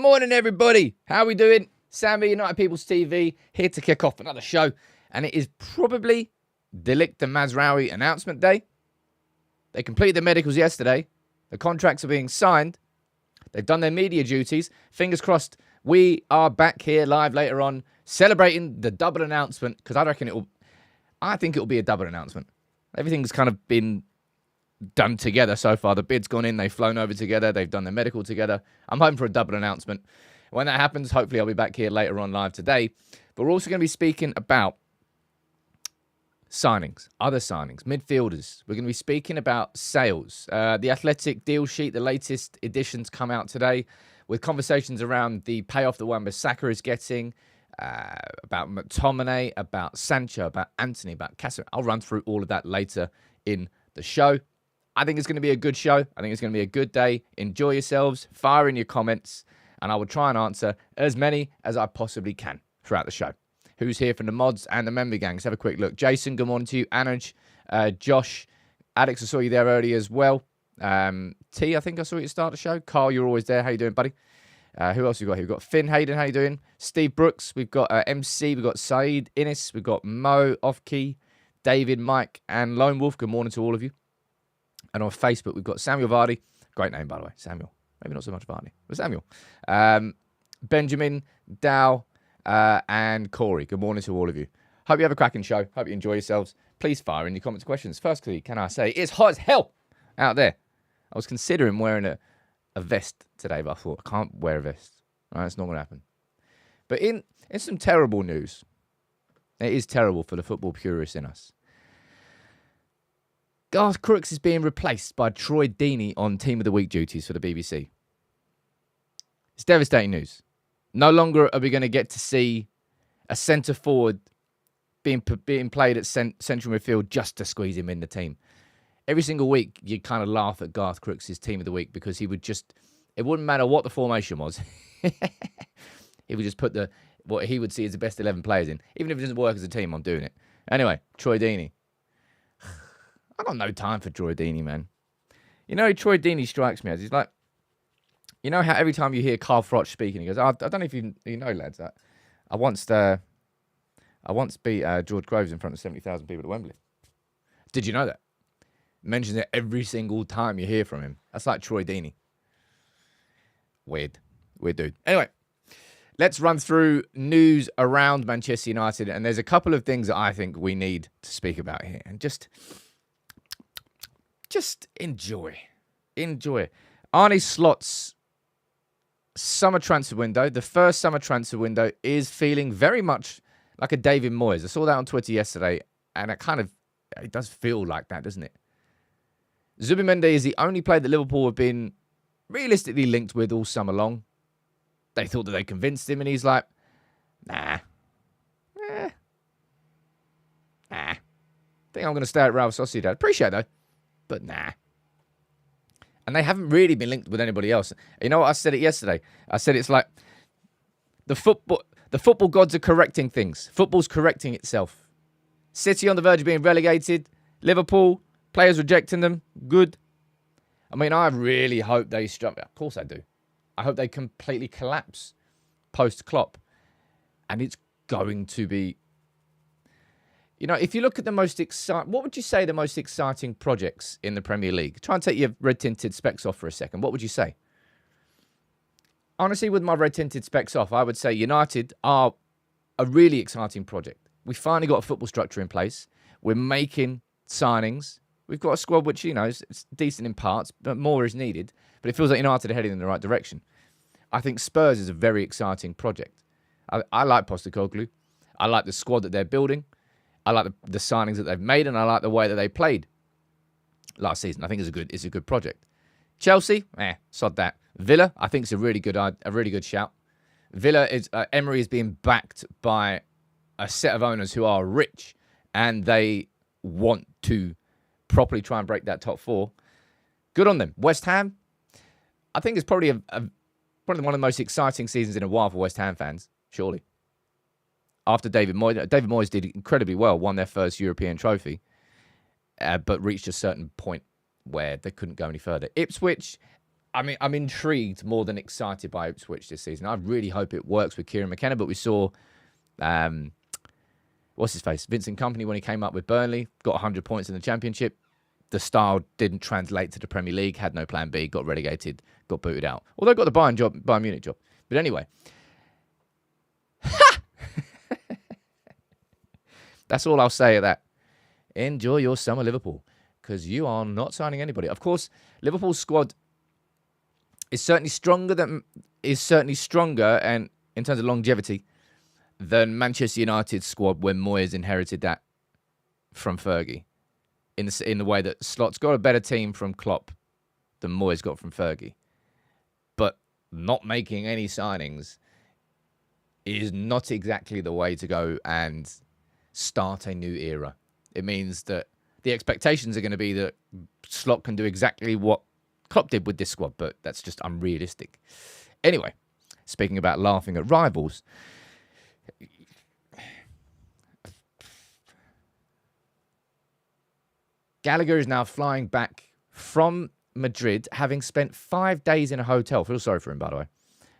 morning, everybody. How are we doing? Sammy, United People's TV, here to kick off another show. And it is probably the Ligt and Mazraoui announcement day. They completed their medicals yesterday. The contracts are being signed. They've done their media duties. Fingers crossed, we are back here live later on, celebrating the double announcement, because I think it'll be a double announcement. Everything's kind of been done together so far. The bid's gone in, they've flown over together, they've done their medical together. I'm hoping for a double announcement. When that happens, hopefully I'll be back here later on live today. But we're also going to be speaking about signings, other signings, midfielders. We're going to be speaking about sales. The Athletic deal sheet, the latest editions come out today with conversations around the payoff that Wan-Bissaka is getting, about McTominay, about Sancho, about Anthony, about Casemiro. I'll run through all of that later in the show. I think it's going to be a good show. I think it's going to be a good day. Enjoy yourselves. Fire in your comments. And I will try and answer as many as I possibly can throughout the show. Who's here from the mods and the member gang? Let's have a quick look. Jason, good morning to you. Anuj, Josh, Alex, I saw you there earlier as well. T, I think I saw you start the show. Carl, you're always there. How you doing, buddy? Who else we got here? We've got Finn Hayden. How you doing? Steve Brooks. We've got MC. We've got Saeed Innes. We've got Mo, Off-Key, David, Mike, and Lone Wolf. Good morning to all of you. And on Facebook, we've got Samuel Vardy. Great name, by the way. Samuel. Maybe not so much Vardy, but Samuel. Benjamin, Dow, and Corey. Good morning to all of you. Hope you have a cracking show. Hope you enjoy yourselves. Please fire in your comments and questions. Firstly, can I say, it's hot as hell out there. I was considering wearing a vest today, but I thought, I can't wear a vest. All right, it's not going to happen. But in some terrible news, it is terrible for the football purists in us. Garth Crooks is being replaced by Troy Deeney on Team of the Week duties for the BBC. It's devastating news. No longer are we going to get to see a centre forward being played at central midfield just to squeeze him in the team. Every single week, you kind of laugh at Garth Crooks' Team of the Week because he would just, it wouldn't matter what the formation was. He would just put what he would see as the best 11 players in. Even if it doesn't work as a team, I'm doing it. Anyway, Troy Deeney. I got no time for Troy Deeney, man. You know, Troy Deeney strikes me as, he's like, you know how every time you hear Carl Froch speaking, he goes, I don't know if you know, lads, that I once beat George Groves in front of 70,000 people at Wembley. Did you know that? Mentions it every single time you hear from him. That's like Troy Deeney. Weird dude. Anyway, let's run through news around Manchester United. And there's a couple of things that I think we need to speak about here. And just enjoy. Arne Slot's summer transfer window, the first summer transfer window, is feeling very much like a David Moyes. I saw that on Twitter yesterday, and it does feel like that, doesn't it? Zubimendi is the only player that Liverpool have been realistically linked with all summer long. They thought that they convinced him, and he's like, nah. I think I'm going to stay at Real Sociedad. Appreciate it, though, but nah. And they haven't really been linked with anybody else. You know what? I said it yesterday. I said it's like the football gods are correcting things. Football's correcting itself. City on the verge of being relegated. Liverpool, players rejecting them. Good. I mean, I really hope they struggle. Of course I do. I hope they completely collapse post-Klopp. And it's going to be... You know, if you look at the most exciting... What would you say the most exciting projects in the Premier League? Try and take your red-tinted specs off for a second. What would you say? Honestly, with my red-tinted specs off, I would say United are a really exciting project. We finally got a football structure in place. We're making signings. We've got a squad which, you know, is decent in parts, but more is needed. But it feels like United are heading in the right direction. I think Spurs is a very exciting project. I like Postecoglou. I like the squad that they're building. I like the signings that they've made, and I like the way that they played last season. I think it's a good project. Chelsea, sod that. Villa, I think it's a really good shout. Villa is Emery is being backed by a set of owners who are rich, and they want to properly try and break that top four. Good on them. West Ham, I think it's probably one of the most exciting seasons in a while for West Ham fans, surely. After David Moyes did incredibly well, won their first European trophy, but reached a certain point where they couldn't go any further. Ipswich, I mean, I'm intrigued more than excited by Ipswich this season. I really hope it works with Kieran McKenna, but we saw, what's his face? Vincent Kompany, when he came up with Burnley, got 100 points in the Championship. The style didn't translate to the Premier League, had no plan B, got relegated, got booted out. Although got the Bayern Munich job. But anyway. That's all I'll say at that. Enjoy your summer, Liverpool, because you are not signing anybody. Of course, Liverpool's squad is certainly stronger and in terms of longevity than Manchester United's squad when Moyes inherited that from Fergie. In the way that Slot's got a better team from Klopp than Moyes got from Fergie. But not making any signings is not exactly the way to go and start a new era. It means that the expectations are going to be that Slot can do exactly what Klopp did with this squad, but that's just unrealistic. Anyway, speaking about laughing at rivals, Gallagher is now flying back from Madrid, having spent 5 days in a hotel. Feel sorry for him, by the way.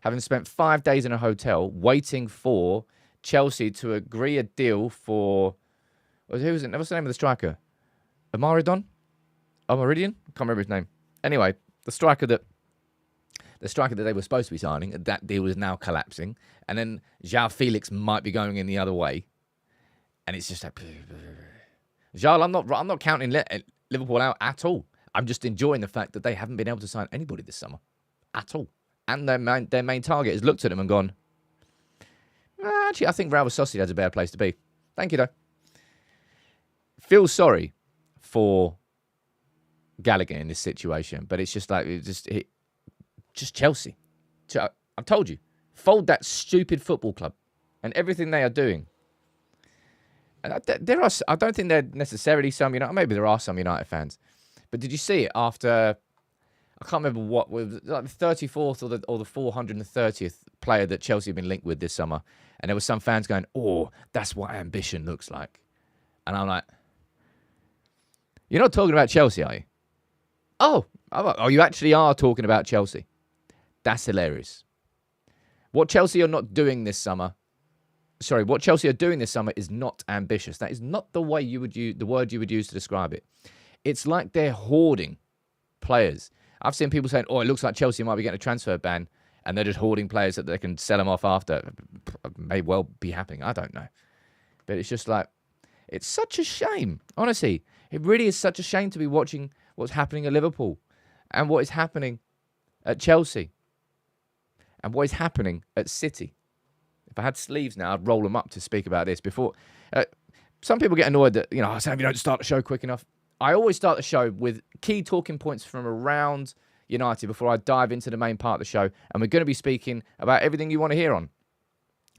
Having spent 5 days in a hotel waiting for Chelsea to agree a deal for... What's the name of the striker? Amaridian? Can't remember his name. Anyway, the striker that they were supposed to be signing, that deal is now collapsing. And then João Felix might be going in the other way. And it's just like... João, I'm not counting Liverpool out at all. I'm just enjoying the fact that they haven't been able to sign anybody this summer. At all. And their main target has looked at them and gone, actually, I think Real Sociedad's a better place to be. Thank you, though. Feel sorry for Gallagher in this situation, but it's just like, just Chelsea. I've told you, fold that stupid football club and everything they are doing. And I don't think they're necessarily some United, maybe there are some United fans, but did you see it after, I can't remember what, was like the 34th or the 430th player that Chelsea have been linked with this summer, and there were some fans going, oh, that's what ambition looks like. And I'm like, you're not talking about Chelsea, are you? Oh, you actually are talking about Chelsea. That's hilarious. What Chelsea are doing this summer is not ambitious. That is not the way you would use the word you would use to describe it. It's like they're hoarding players. I've seen people saying, oh, it looks like Chelsea might be getting a transfer ban, and they're just hoarding players that they can sell them off after. It may well be happening. I don't know. But it's just like, it's such a shame. Honestly, it really is such a shame to be watching what's happening at Liverpool and what is happening at Chelsea and what is happening at City. If I had sleeves now, I'd roll them up to speak about this. Before, some people get annoyed that, Sam, you don't start the show quick enough. I always start the show with key talking points from around United before I dive into the main part of the show. And we're going to be speaking about everything you want to hear about.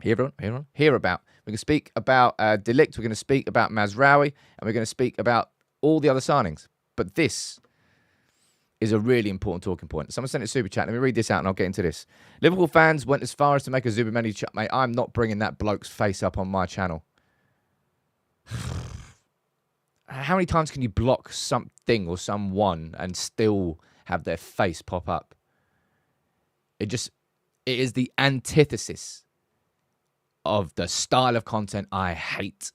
We're going to speak about De Ligt. We're going to speak about Mazraoui. And we're going to speak about all the other signings. But this is a really important talking point. Someone sent a super chat. Let me read this out and I'll get into this. Liverpool fans went as far as to make a Zubimani chat. Mate, I'm not bringing that bloke's face up on my channel. How many times can you block something or someone and still have their face pop up? It is the antithesis of the style of content I hate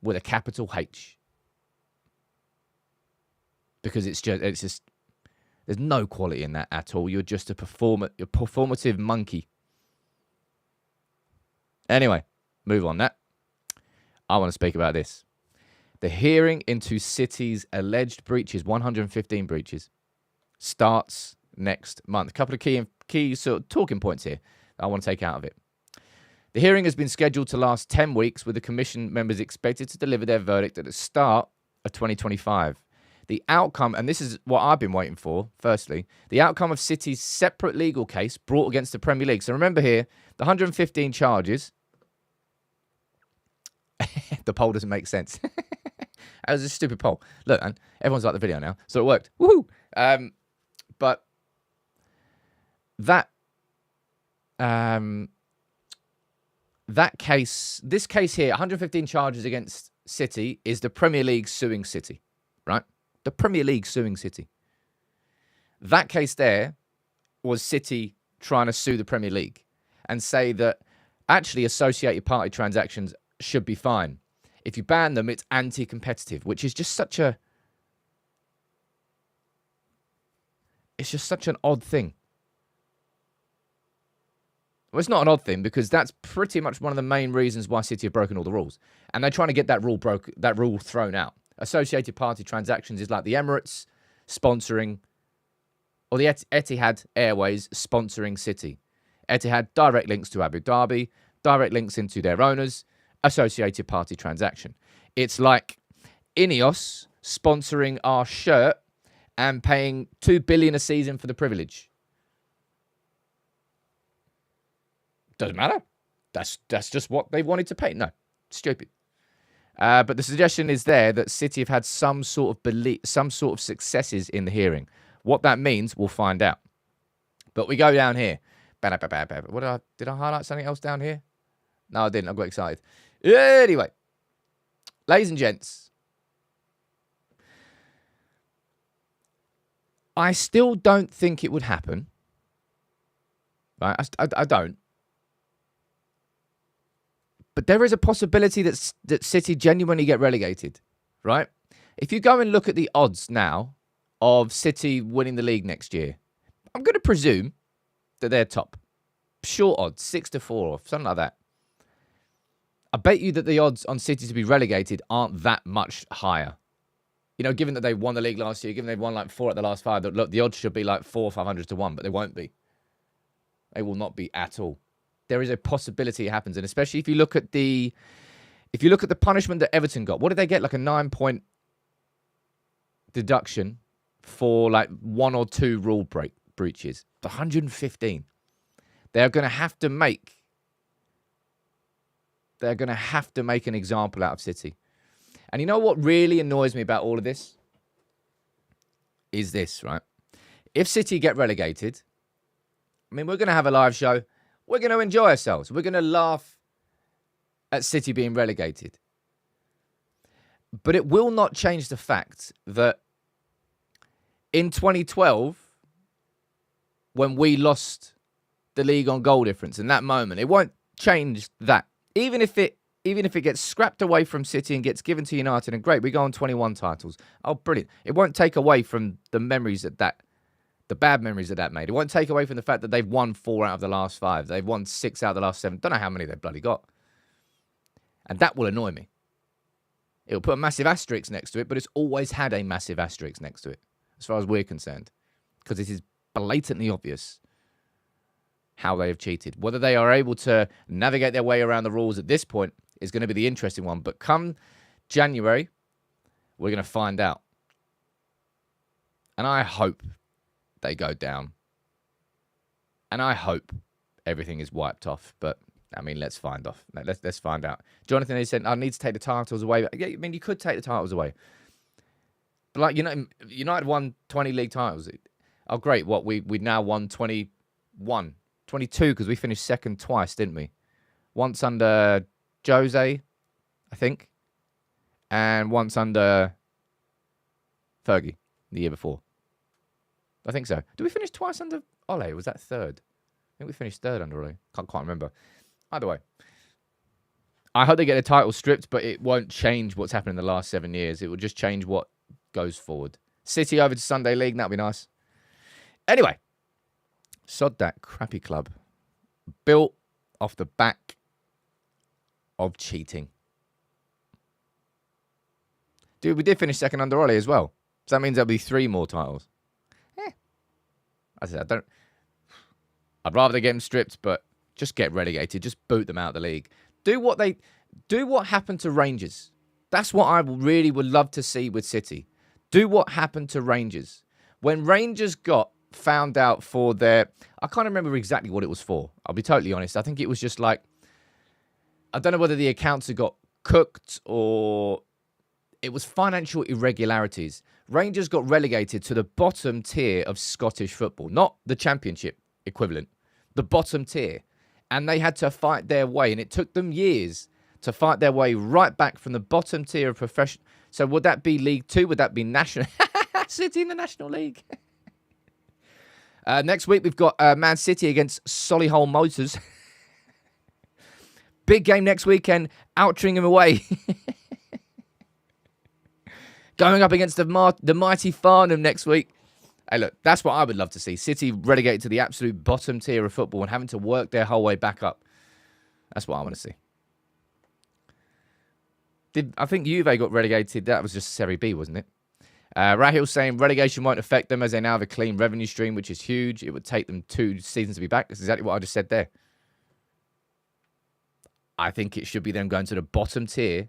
with a capital H. Because it's just, there's no quality in that at all. You're just a performative monkey. Anyway, move on that. I want to speak about this. The hearing into City's alleged breaches, 115 breaches, starts next month. A couple of key sort of talking points here that I want to take out of it. The hearing has been scheduled to last 10 weeks, with the commission members expected to deliver their verdict at the start of 2025. The outcome, and this is what I've been waiting for, firstly, the outcome of City's separate legal case brought against the Premier League. So remember here, the 115 charges. The poll doesn't make sense. That was a stupid poll. Look, man, everyone's like the video now, so it worked. Woohoo! But that case, this case here, 115 charges against City, is the Premier League suing City, right? The Premier League suing City. That case there was City trying to sue the Premier League and say that actually associated party transactions should be fine. If you ban them, it's anti-competitive, which is just such a... It's just such an odd thing. Well, it's not an odd thing because that's pretty much one of the main reasons why City have broken all the rules. And they're trying to get that rule thrown out. Associated party transactions is like the Emirates sponsoring, or the Etihad Airways sponsoring City. Etihad, direct links to Abu Dhabi, direct links into their owners, associated party transaction. It's like INeos sponsoring our shirt and paying $2 billion a season for the privilege. Doesn't matter. That's just what they wanted to pay. No, stupid. But the suggestion is there that City have had some sort of belief, some sort of successes in the hearing. What that means, we'll find out. But we go down here. What did I highlight something else down here? No, I didn't. I got excited. Anyway, ladies and gents, I still don't think it would happen. Right? I don't. But there is a possibility that City genuinely get relegated, right? If you go and look at the odds now of City winning the league next year, I'm going to presume that they're top. Short odds, 6-4 or something like that. I bet you that the odds on City to be relegated aren't that much higher. You know, given that they won the league last year, given they've won like 4 at the last 5, look, the odds should be like 4 or 500 to 1, but they won't be. They will not be at all. There is a possibility it happens, and especially if you look at the punishment that Everton got. What did they get? Like a 9-point deduction for like 1 or 2 rule breaches. 115. They're going to have to make an example out of City. And you know what really annoys me about all of this? Is this, right? If City get relegated, I mean, we're going to have a live show. We're going to enjoy ourselves. We're going to laugh at City being relegated. But it will not change the fact that in 2012, when we lost the league on goal difference in that moment, it won't change that. Even if it gets scrapped away from City and gets given to United, and great, we go on 21 titles. Oh, brilliant. It won't take away from the memories the bad memories that made. It won't take away from the fact that they've won 4 out of the last 5. They've won 6 out of the last 7. Don't know how many they've bloody got. And that will annoy me. It'll put a massive asterisk next to it, but it's always had a massive asterisk next to it, as far as we're concerned. Because it is blatantly obvious how they have cheated. Whether they are able to navigate their way around the rules at this point is going to be the interesting one. But come January, we're going to find out. And I hope they go down. And I hope everything is wiped off. But, I mean, let's find out. Jonathan, he said, I need to take the titles away. Yeah, I mean, you could take the titles away. But, like, you know, United won 20 league titles. Oh, great. What, we now won 21. 22, because we finished second twice, didn't we? Once under Jose, I think. And once under Fergie, the year before. I think so. Did we finish twice under Ole? Or was that third? I think we finished third under Ole. Can't quite remember. Either way. I hope they get the title stripped, but it won't change what's happened in the last 7 years. It will just change what goes forward. City over to Sunday League, that'd be nice. Anyway. Sod that crappy club. Built off the back of cheating. Dude, we did finish second under Ollie as well. So that means there'll be 3 more titles. I said, I'd rather they get them stripped, but just get relegated. Just boot them out of the league. Do what happened to Rangers. That's what I really would love to see with City. Do what happened to Rangers. When Rangers got found out for their... I can't remember exactly what it was for. I'll be totally honest. I think it was just like... I don't know whether the accounts had got cooked or... It was financial irregularities. Rangers got relegated to the bottom tier of Scottish football. Not the championship equivalent. The bottom tier. And they had to fight their way. And it took them years to fight their way right back from the bottom tier of professional... So would that be League 2? Would that be National... City in the National League? Next week, we've got Man City against Solihull Motors. Big game next weekend. Outringham away. Going up against the mighty Farnham next week. Hey, look, that's what I would love to see. City relegated to the absolute bottom tier of football and having to work their whole way back up. That's what I want to see. I think Juve got relegated. That was just Serie B, wasn't it? Rahil saying relegation won't affect them as they now have a clean revenue stream, which is huge. It would take them 2 seasons to be back. That's exactly what I just said there. I think it should be them going to the bottom tier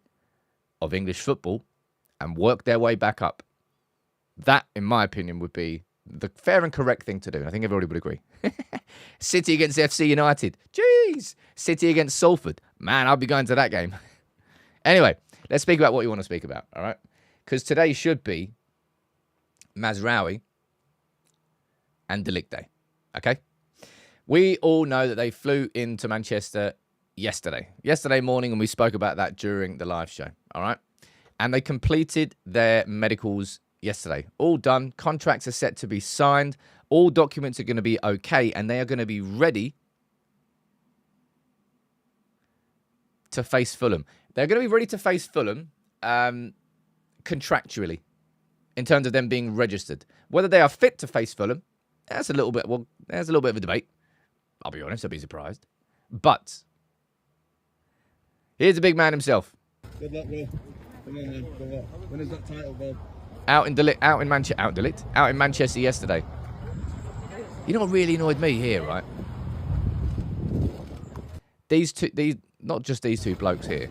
of English football and work their way back up. That, in my opinion, would be the fair and correct thing to do. I think everybody would agree. City against FC United. Jeez. City against Salford. Man, I'll be going to that game. Anyway, let's speak about what you want to speak about, all right? Because today should be Mazraoui and the Ligt Day, okay? We all know that they flew into Manchester yesterday morning, and we spoke about that during the live show, all right? And they completed their medicals yesterday. All done. Contracts are set to be signed. All documents are going to be okay, and they are going to be ready to face Fulham. They're going to be ready to face Fulham contractually in terms of them being registered. Whether they are fit to face Fulham, there's a little bit of a debate. I'll be honest, I'll be surprised. But here's the big man himself. Good luck, bro. Come on, man. Good luck. When is that title, bro? Out in Manchester yesterday. You know what really annoyed me here, right? Not just these two blokes here,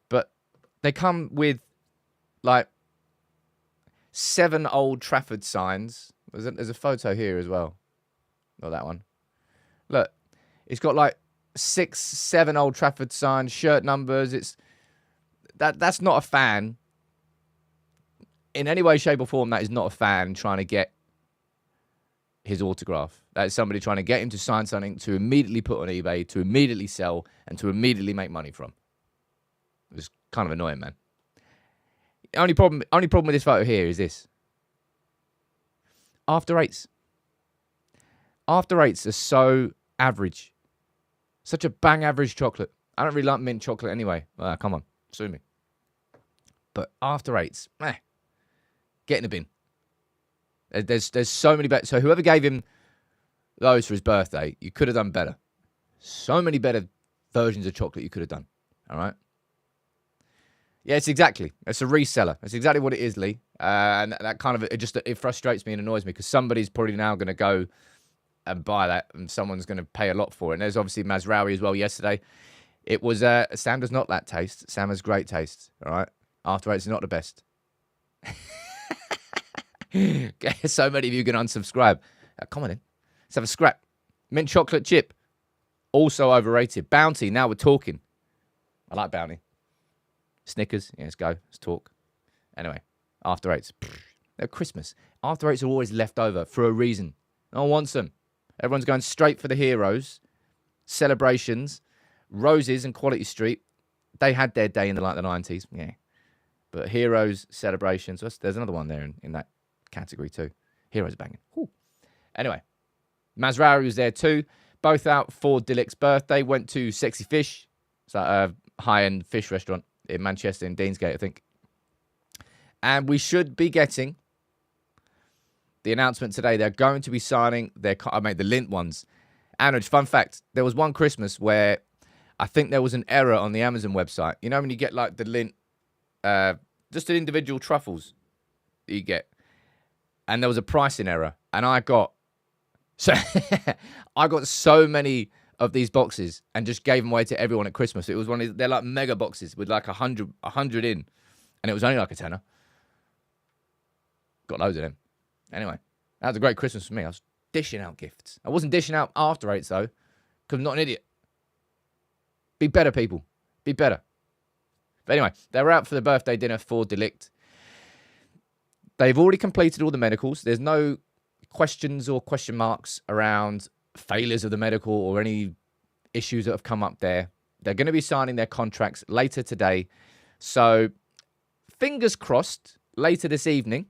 but they come with like 7 Old Trafford signs. There's a photo here as well. Not that one. Look, it's got like 6, 7 Old Trafford signs, shirt numbers. That's not a fan. In any way, shape or form, that is not a fan trying to get his autograph. That is somebody trying to get him to sign something to immediately put on eBay, to immediately sell, and to immediately make money from. It's kind of annoying, man. Only problem with this photo here is this. After eights are so average. Such a bang average chocolate. I don't really like mint chocolate anyway. Come on, sue me. But after eights, get in the bin. There's so many better. So whoever gave him those for his birthday, you could have done better. So many better versions of chocolate you could have done. All right. Yeah, it's a reseller. That's exactly what it is, Lee. And that kind of it frustrates me and annoys me because somebody's probably now going to go and buy that, and someone's going to pay a lot for it. And there's obviously Mazraoui as well yesterday. It was Sam does not that taste. Sam has great taste. All right. After eights is not the best. So many of you can unsubscribe. Come on in. Let's have a scrap. Mint chocolate chip. Also overrated. Bounty. Now we're talking. I like Bounty. Snickers. Yeah, let's go. Let's talk. Anyway. After eights. They're Christmas. After eights are always left over for a reason. No one wants them. Everyone's going straight for the heroes. Celebrations. Roses and Quality Street. They had their day in the 90s. Yeah. But heroes, celebrations. There's another one there in that category too. Heroes banging. Whew. Anyway, Mazraoui was there too. Both out for Dilic's birthday. Went to Sexy Fish. It's like a high-end fish restaurant in Manchester, in Deansgate, I think. And we should be getting the announcement today. They're going to be signing the lint ones. And fun fact, there was one Christmas where I think there was an error on the Amazon website. You know when you get like the lint, just the individual truffles that you get. And there was a pricing error. And I got so many of these boxes and just gave them away to everyone at Christmas. It was they're like mega boxes with like 100 in. And it was only like a tenner. Got loads of them. Anyway, that was a great Christmas for me. I was dishing out gifts. I wasn't dishing out after eights though, because I'm not an idiot. Be better, people. Be better. But anyway, they were out for the birthday dinner for De Ligt. They've already completed all the medicals. There's no questions or question marks around failures of the medical or any issues that have come up there. They're going to be signing their contracts later today. So, fingers crossed, later this evening,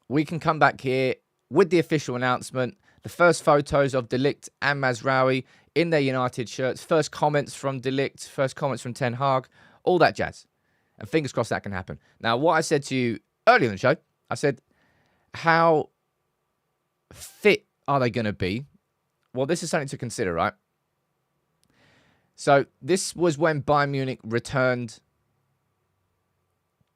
we can come back here with the official announcement. The first photos of Ligt and Mazraoui in their United shirts. First comments from Ligt. First comments from Ten Hag. All that jazz. And fingers crossed that can happen. Now, what I said to you earlier in the show, I said, how fit are they going to be? Well, this is something to consider, right? So this was when Bayern Munich returned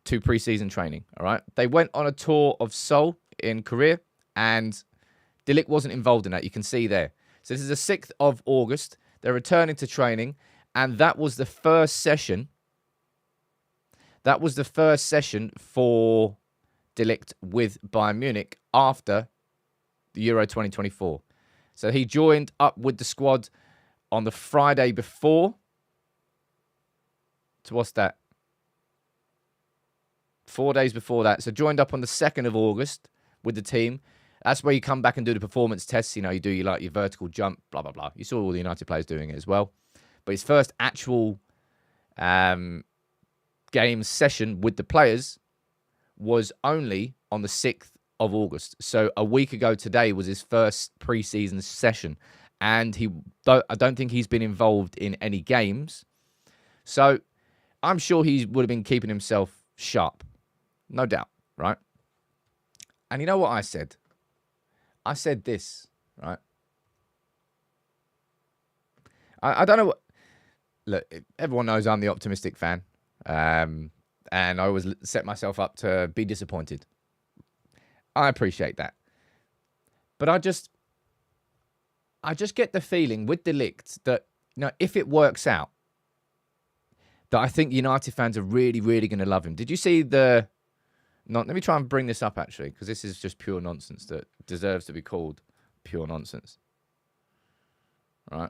to pre-season training, all right? They went on a tour of Seoul in Korea, and De Ligt wasn't involved in that. You can see there. So this is the 6th of August. They're returning to training, and that was the first session. That was the first session for De Ligt with Bayern Munich after the Euro 2024. So he joined up with the squad on the Friday before. So what's that? 4 days before that. So joined up on the 2nd of August with the team. That's where you come back and do the performance tests. You know, you do your vertical jump, blah, blah, blah. You saw all the United players doing it as well. But his first actual game session with the players was only on the 6th of August. So a week ago today was his first pre-season session. And I don't think he's been involved in any games. So I'm sure he would have been keeping himself sharp. No doubt, right? And you know what I said? I said this, right? I don't know what... Look, everyone knows I'm the optimistic fan. And I always set myself up to be disappointed. I appreciate that. But I just get the feeling with De Ligt that, you know, if it works out, that I think United fans are really, really going to love him. Did you see the... Let me try and bring this up, actually, because this is just pure nonsense that deserves to be called pure nonsense. Right?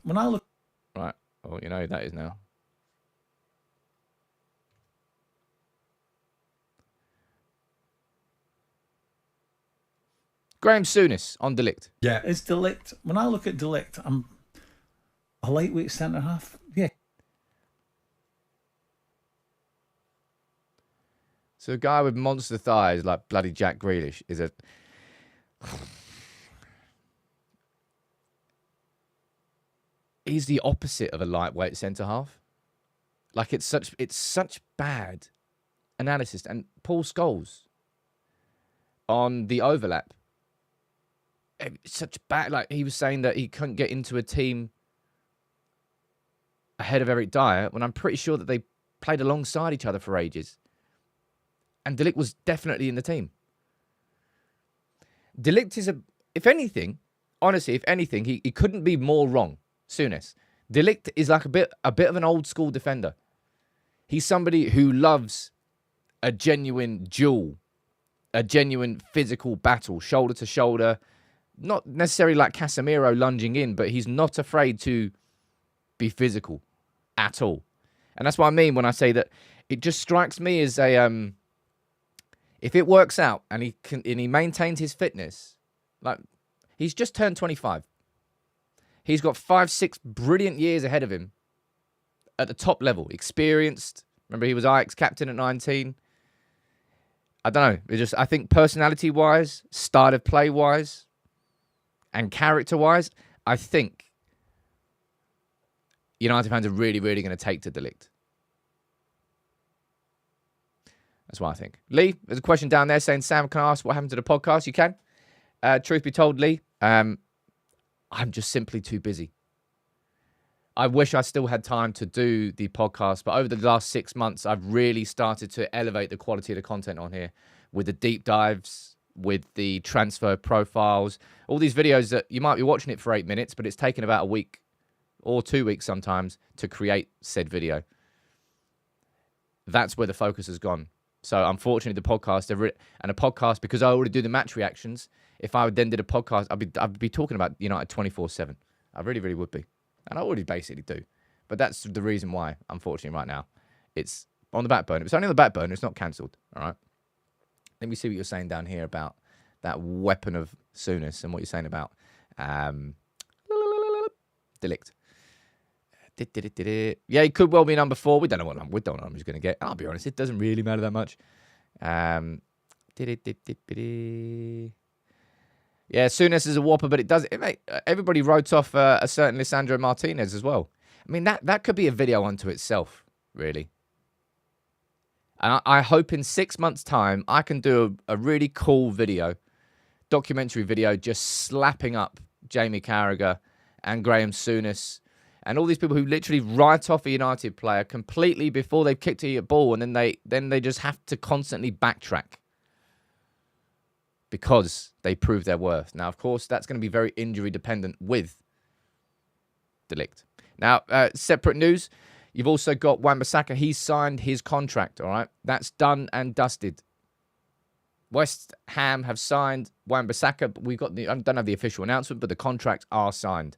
When I look... Right. Oh, you know who that is now. Graham Souness on De Ligt. Yeah. It's De Ligt. When I look at De Ligt, I'm a lightweight centre-half. Yeah. So a guy with monster thighs like bloody Jack Grealish is a... He's the opposite of a lightweight centre-half. Like, it's such bad analysis. And Paul Scholes on the overlap, it's such bad... Like, he was saying that he couldn't get into a team ahead of Eric Dyer when I'm pretty sure that they played alongside each other for ages. And De Ligt was definitely in the team. De Ligt is if anything, honestly, if anything, he couldn't be more wrong. Souness. De Ligt is like a bit of an old school defender. He's somebody who loves a genuine duel, a genuine physical battle, shoulder to shoulder. Not necessarily like Casemiro lunging in, but he's not afraid to be physical at all. And that's what I mean when I say that it just strikes me as a if it works out and he maintains his fitness, like he's just turned 25. He's got 5-6 brilliant years ahead of him at the top level. Experienced. Remember, he was Ajax captain at 19. I don't know. I think personality-wise, style of play-wise, and character-wise, I think United fans are really, really going to take to De Ligt. That's what I think. Lee, there's a question down there saying, Sam, can I ask what happened to the podcast? You can. Truth be told, Lee, I'm just simply too busy. I wish I still had time to do the podcast, but over the last 6 months, I've really started to elevate the quality of the content on here with the deep dives, with the transfer profiles, all these videos that you might be watching it for 8 minutes, but it's taken about a week or 2 weeks sometimes to create said video. That's where the focus has gone. So unfortunately, the podcast, because I already do the match reactions, if I then did a podcast, I'd be talking about United 24/7. I really, really would be. And I already basically do. But that's the reason why, unfortunately, right now, it's on the back burner. If it's only on the back burner, it's not cancelled. All right? Let me see what you're saying down here about that weapon of Souness and what you're saying about De Ligt. Yeah, he could well be number 4. We don't know what number he's going to get. I'll be honest, it doesn't really matter that much. Yeah, Souness is a whopper, but everybody wrote off a certain Lisandro Martinez as well. I mean, that could be a video unto itself, really. And I hope in 6 months' time, I can do a really cool video, documentary video, just slapping up Jamie Carragher and Graham Souness and all these people who literally write off a United player completely before they've kicked a ball, and then they just have to constantly backtrack because they prove their worth. Now, of course, that's going to be very injury dependent with De Ligt. Now, separate news. You've also got Wan-Bissaka. He's signed his contract, all right? That's done and dusted. West Ham have signed Wan-Bissaka. But I don't have the official announcement, but the contracts are signed.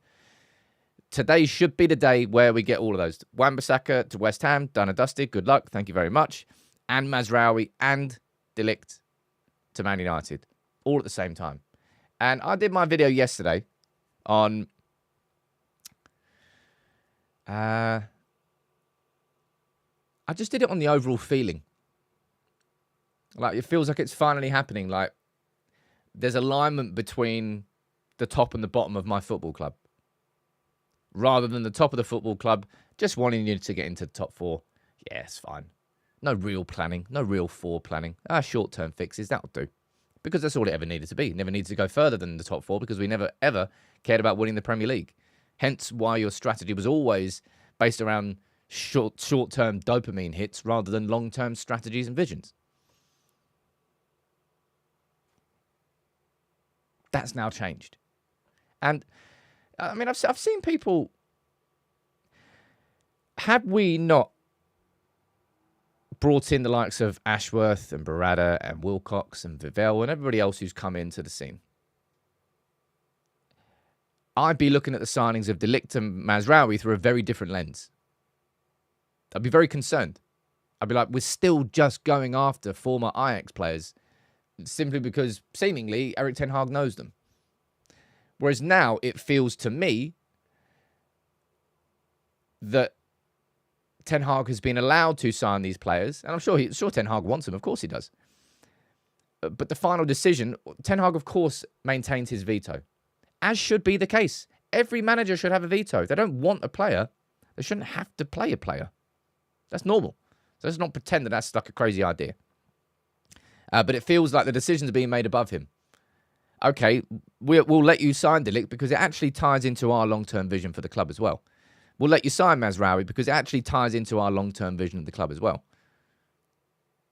Today should be the day where we get all of those. Wan-Bissaka to West Ham, done and dusted. Good luck. Thank you very much. And Mazraoui and De Ligt to Man United. All at the same time. And I did my video yesterday on... I just did it on the overall feeling. Like, it feels like it's finally happening. Like, there's alignment between the top and the bottom of my football club. Rather than the top of the football club just wanting you to get into the top 4. Yeah, it's fine. No real planning. No real planning. Short-term fixes, that'll do. Because that's all it ever needed to be. It never needed to go further than the top 4 because we never, ever cared about winning the Premier League. Hence why your strategy was always based around short-term dopamine hits rather than long-term strategies and visions. That's now changed. And, I mean, I've seen people... Had we not brought in the likes of Ashworth and Barada and Wilcox and Vivell and everybody else who's come into the scene, I'd be looking at the signings of De Ligt and Mazraoui through a very different lens. I'd be very concerned. I'd be like, we're still just going after former Ajax players simply because, seemingly, Erik ten Hag knows them. Whereas now, it feels to me that Ten Hag has been allowed to sign these players, and I'm sure Ten Hag wants them. Of course he does. But the final decision, Ten Hag, of course, maintains his veto, as should be the case. Every manager should have a veto. If they don't want a player, they shouldn't have to play a player. That's normal. So let's not pretend that that's like a crazy idea. But it feels like the decisions are being made above him. Okay, we'll let you sign De Ligt because it actually ties into our long-term vision for the club as well. We'll let you sign Mazraoui because it actually ties into our long-term vision of the club as well.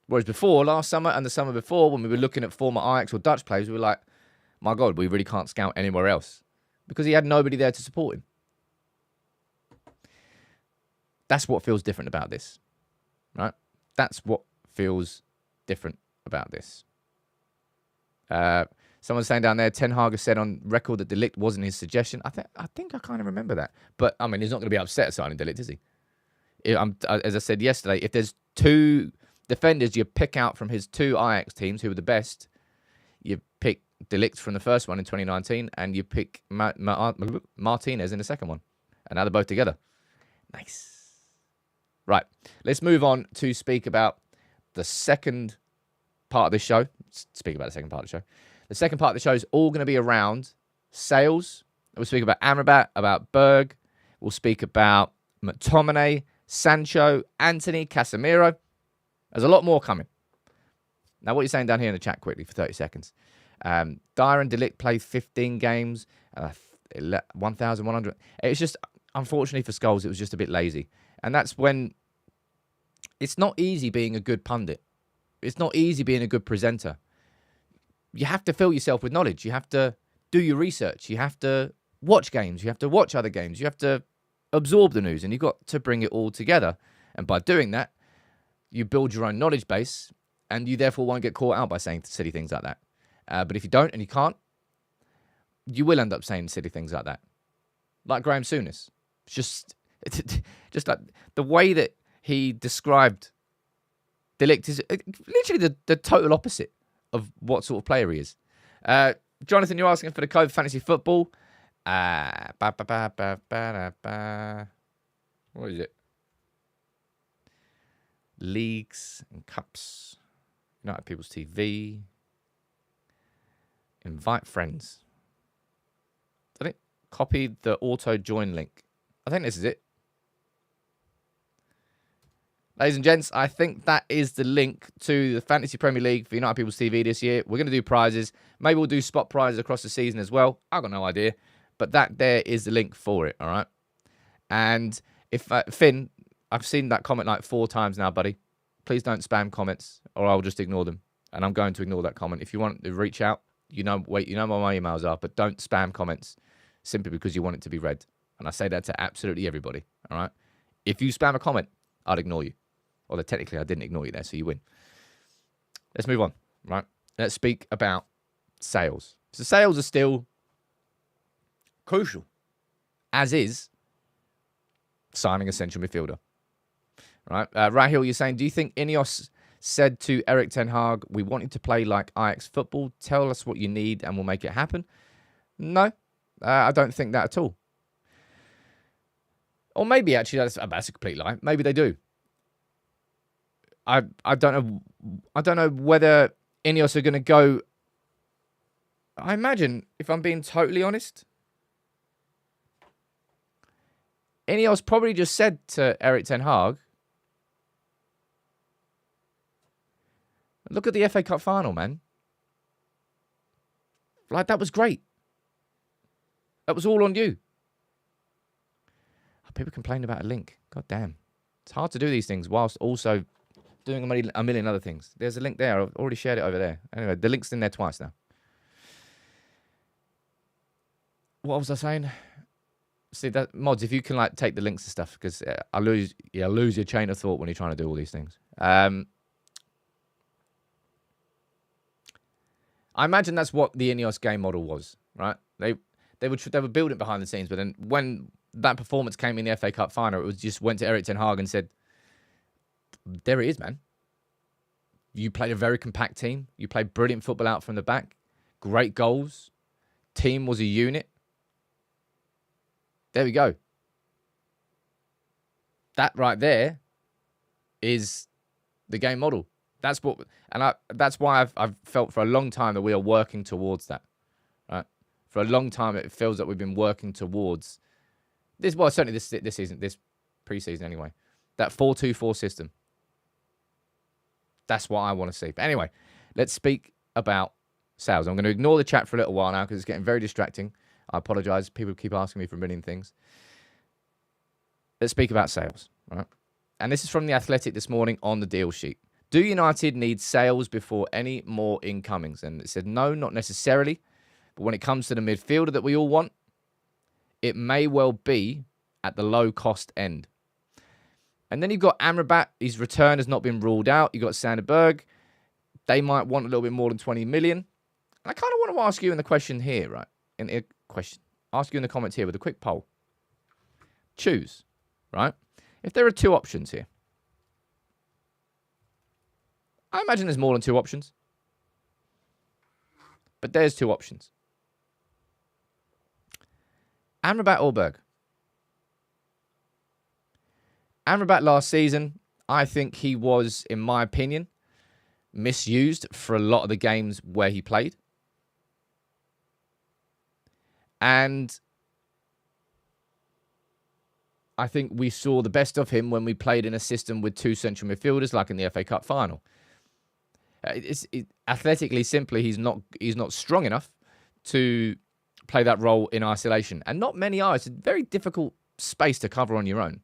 Whereas before, last summer and the summer before, when we were looking at former Ajax or Dutch players, we were like, my God, we really can't scout anywhere else. Because he had nobody there to support him. That's what feels different about this. Right? That's what feels different about this. Someone's saying down there, Ten Hag has said on record that De Ligt wasn't his suggestion. I think I kind of remember that. But, I mean, he's not going to be upset signing De Ligt, is he? As I said yesterday, if there's 2 defenders you pick out from his 2 Ajax teams who were the best, you pick De Ligt from the first one in 2019 and you pick Martinez in the second one. And now they're both together. Nice. Right. Let's move on to speak about the second part of this show. Speak about the second part of the show. The second part of the show is all going to be around sales. We'll speak about Amrabat, about Berg. We'll speak about McTominay, Sancho, Anthony, Casemiro. There's a lot more coming. Now, what are you saying down here in the chat quickly for 30 seconds? Dyer and De Ligt played 15 games, 1,100. It's just, unfortunately for Scholes, it was just a bit lazy. And that's when it's not easy being a good pundit. It's not easy being a good presenter. You have to fill yourself with knowledge. You have to do your research. You have to watch games. You have to watch other games. You have to absorb the news, and you've got to bring it all together. And by doing that, you build your own knowledge base, and you therefore won't get caught out by saying silly things like that. But if you don't and you can't, you will end up saying silly things like that. Like Graham Souness. Just like the way that he described De Ligt is literally the total opposite of what sort of player he is. Jonathan, you're asking for the code for fantasy football. What is it? Leagues and Cups. United People's TV. Invite friends. I think copy the auto join link. I think this is it. Ladies and gents, I think that is the link to the Fantasy Premier League for United People's TV this year. We're going to do prizes. Maybe we'll do spot prizes across the season as well. I've got no idea. But that there is the link for it, all right? And if Finn, I've seen that comment like 4 times now, buddy. Please don't spam comments or I'll just ignore them. And I'm going to ignore that comment. If you want to reach out, you know what my emails are, but don't spam comments simply because you want it to be read. And I say that to absolutely everybody, all right? If you spam a comment, I'd ignore you. Although technically I didn't ignore you there, so you win. Let's move on, right? Let's speak about sales. So sales are still crucial, as is signing a central midfielder. Right? Rahil, you're saying, do you think INeos said to Erik ten Hag, we want you to play like Ajax football, tell us what you need and we'll make it happen? No, I don't think that at all. Or maybe actually that's a complete lie. Maybe they do. I don't know whether INeos are going to go. I imagine, if I'm being totally honest, INeos probably just said to Erik ten Hag, look at the FA Cup final, man. Like, that was great. That was all on you. People complain about a link. God damn. It's hard to do these things whilst also doing a million other things. There's a link there. I've already shared it over there. Anyway, the link's in there twice now. What was I saying? See, that mods, if you can like take the links and stuff, because I lose your chain of thought when you're trying to do all these things. I imagine that's what the INeos game model was, right? They were building behind the scenes, but then when that performance came in the FA Cup final, it was just went to Erik ten Hag and said, there it is, man. You played a very compact team. You played brilliant football out from the back. Great goals. Team was a unit. There we go. That right there is the game model. That's why I've felt for a long time that we are working towards that. Right? For a long time, it feels that we've been working towards this. Well, certainly this season, this pre-season anyway. That 4-2-4 system. That's what I want to see. But anyway, let's speak about sales. I'm going to ignore the chat for a little while now because it's getting very distracting. I apologize. People keep asking me for a million things. Let's speak about sales. Right? And this is from The Athletic this morning on the deal sheet. Do United need sales before any more incomings? And it said, no, not necessarily. But when it comes to the midfielder that we all want, it may well be at the low cost end. And then you've got Amrabat. His return has not been ruled out. You've got Sanderberg. They might want a little bit more than 20 million. And I kind of want to ask you in the question here, right? Ask you in the comments here with a quick poll. Choose, right? If there are 2 options here. I imagine there's more than 2 options. But there's 2 options. Amrabat or Berg? Amrabat last season, I think he was, in my opinion, misused for a lot of the games where he played. And I think we saw the best of him when we played in a system with 2 central midfielders, like in the FA Cup final. Athletically, simply, he's not strong enough to play that role in isolation. And not many are. It's a very difficult space to cover on your own.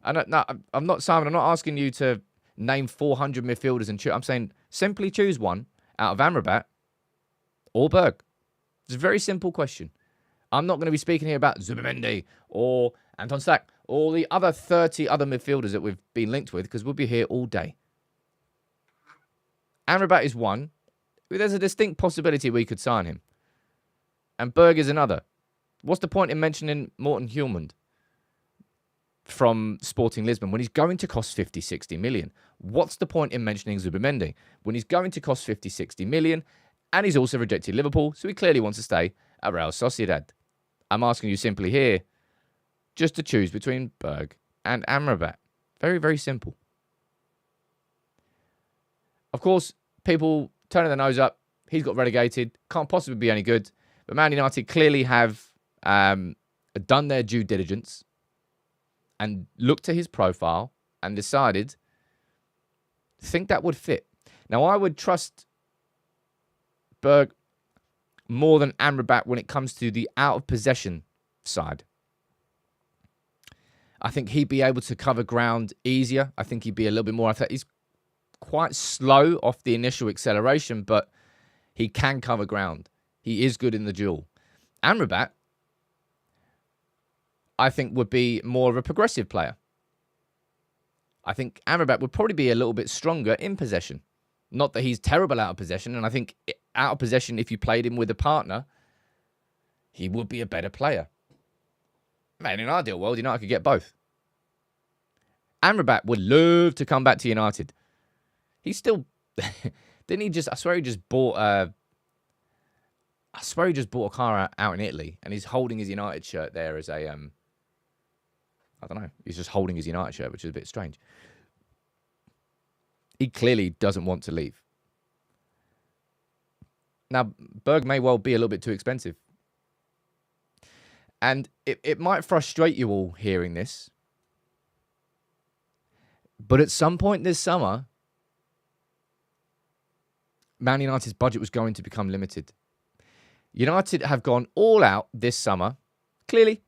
I'm not, Simon, I'm not asking you to name 400 midfielders and choose. I'm saying simply choose one out of Amrabat or Berg. It's a very simple question. I'm not going to be speaking here about Zubimendi or Anton Stack or the other 30 other midfielders that we've been linked with because we'll be here all day. Amrabat is one. There's a distinct possibility we could sign him. And Berg is another. What's the point in mentioning Morten Hjulmand from Sporting Lisbon when he's going to cost 50, 60 million? What's the point in mentioning Zubimendi when he's going to cost 50, 60 million and he's also rejected Liverpool, so he clearly wants to stay at Real Sociedad? I'm asking you simply here, just to choose between Berg and Amrabat. Very, very simple. Of course, people turning their nose up. He's got relegated. Can't possibly be any good. But Man United clearly have done their due diligence and looked at his profile and decided, think that would fit. Now, I would trust Berg more than Amrabat when it comes to the out-of-possession side. I think he'd be able to cover ground easier. I think he'd be a little bit more athletic. He's quite slow off the initial acceleration, but he can cover ground. He is good in the duel. Amrabat, I think, would be more of a progressive player. I think Amrabat would probably be a little bit stronger in possession. Not that he's terrible out of possession, and I think out of possession, if you played him with a partner, he would be a better player. Man, in an ideal world, United could get both. Amrabat would love to come back to United. He's still... Didn't he just... I swear he just bought a car out in Italy, and he's holding his United shirt there as a... I don't know. He's just holding his United shirt, which is a bit strange. He clearly doesn't want to leave. Now, Berg may well be a little bit too expensive. And it might frustrate you all hearing this. But at some point this summer, Man United's budget was going to become limited. United have gone all out this summer, clearly,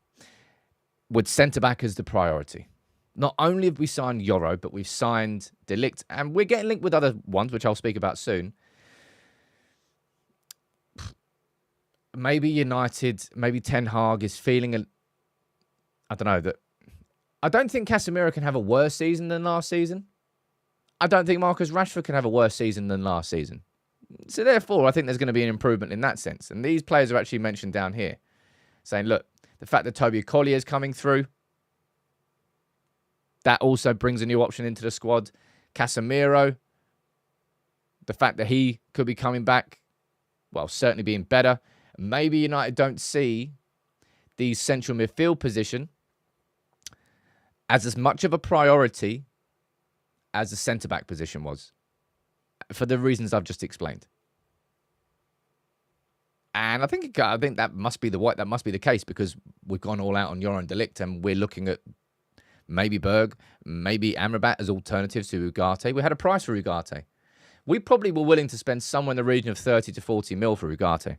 with centre-back as the priority. Not only have we signed Yoro, but we've signed De Ligt, and we're getting linked with other ones, which I'll speak about soon. Maybe United, maybe Ten Hag is feeling I don't know, that... I don't think Casemiro can have a worse season than last season. I don't think Marcus Rashford can have a worse season than last season. So therefore, I think there's going to be an improvement in that sense. And these players are actually mentioned down here, saying, look, the fact that Toby Collier is coming through, that also brings a new option into the squad. Casemiro, the fact that he could be coming back, well, certainly being better. Maybe United don't see the central midfield position as much of a priority as the centre-back position was, for the reasons I've just explained. And I think that must be the case, because we've gone all out on Yoro and De Ligt, and we're looking at maybe Berg, maybe Amrabat as alternatives to Ugarte. We had a price for Ugarte. We probably were willing to spend somewhere in the region of 30 to 40 mil for Ugarte.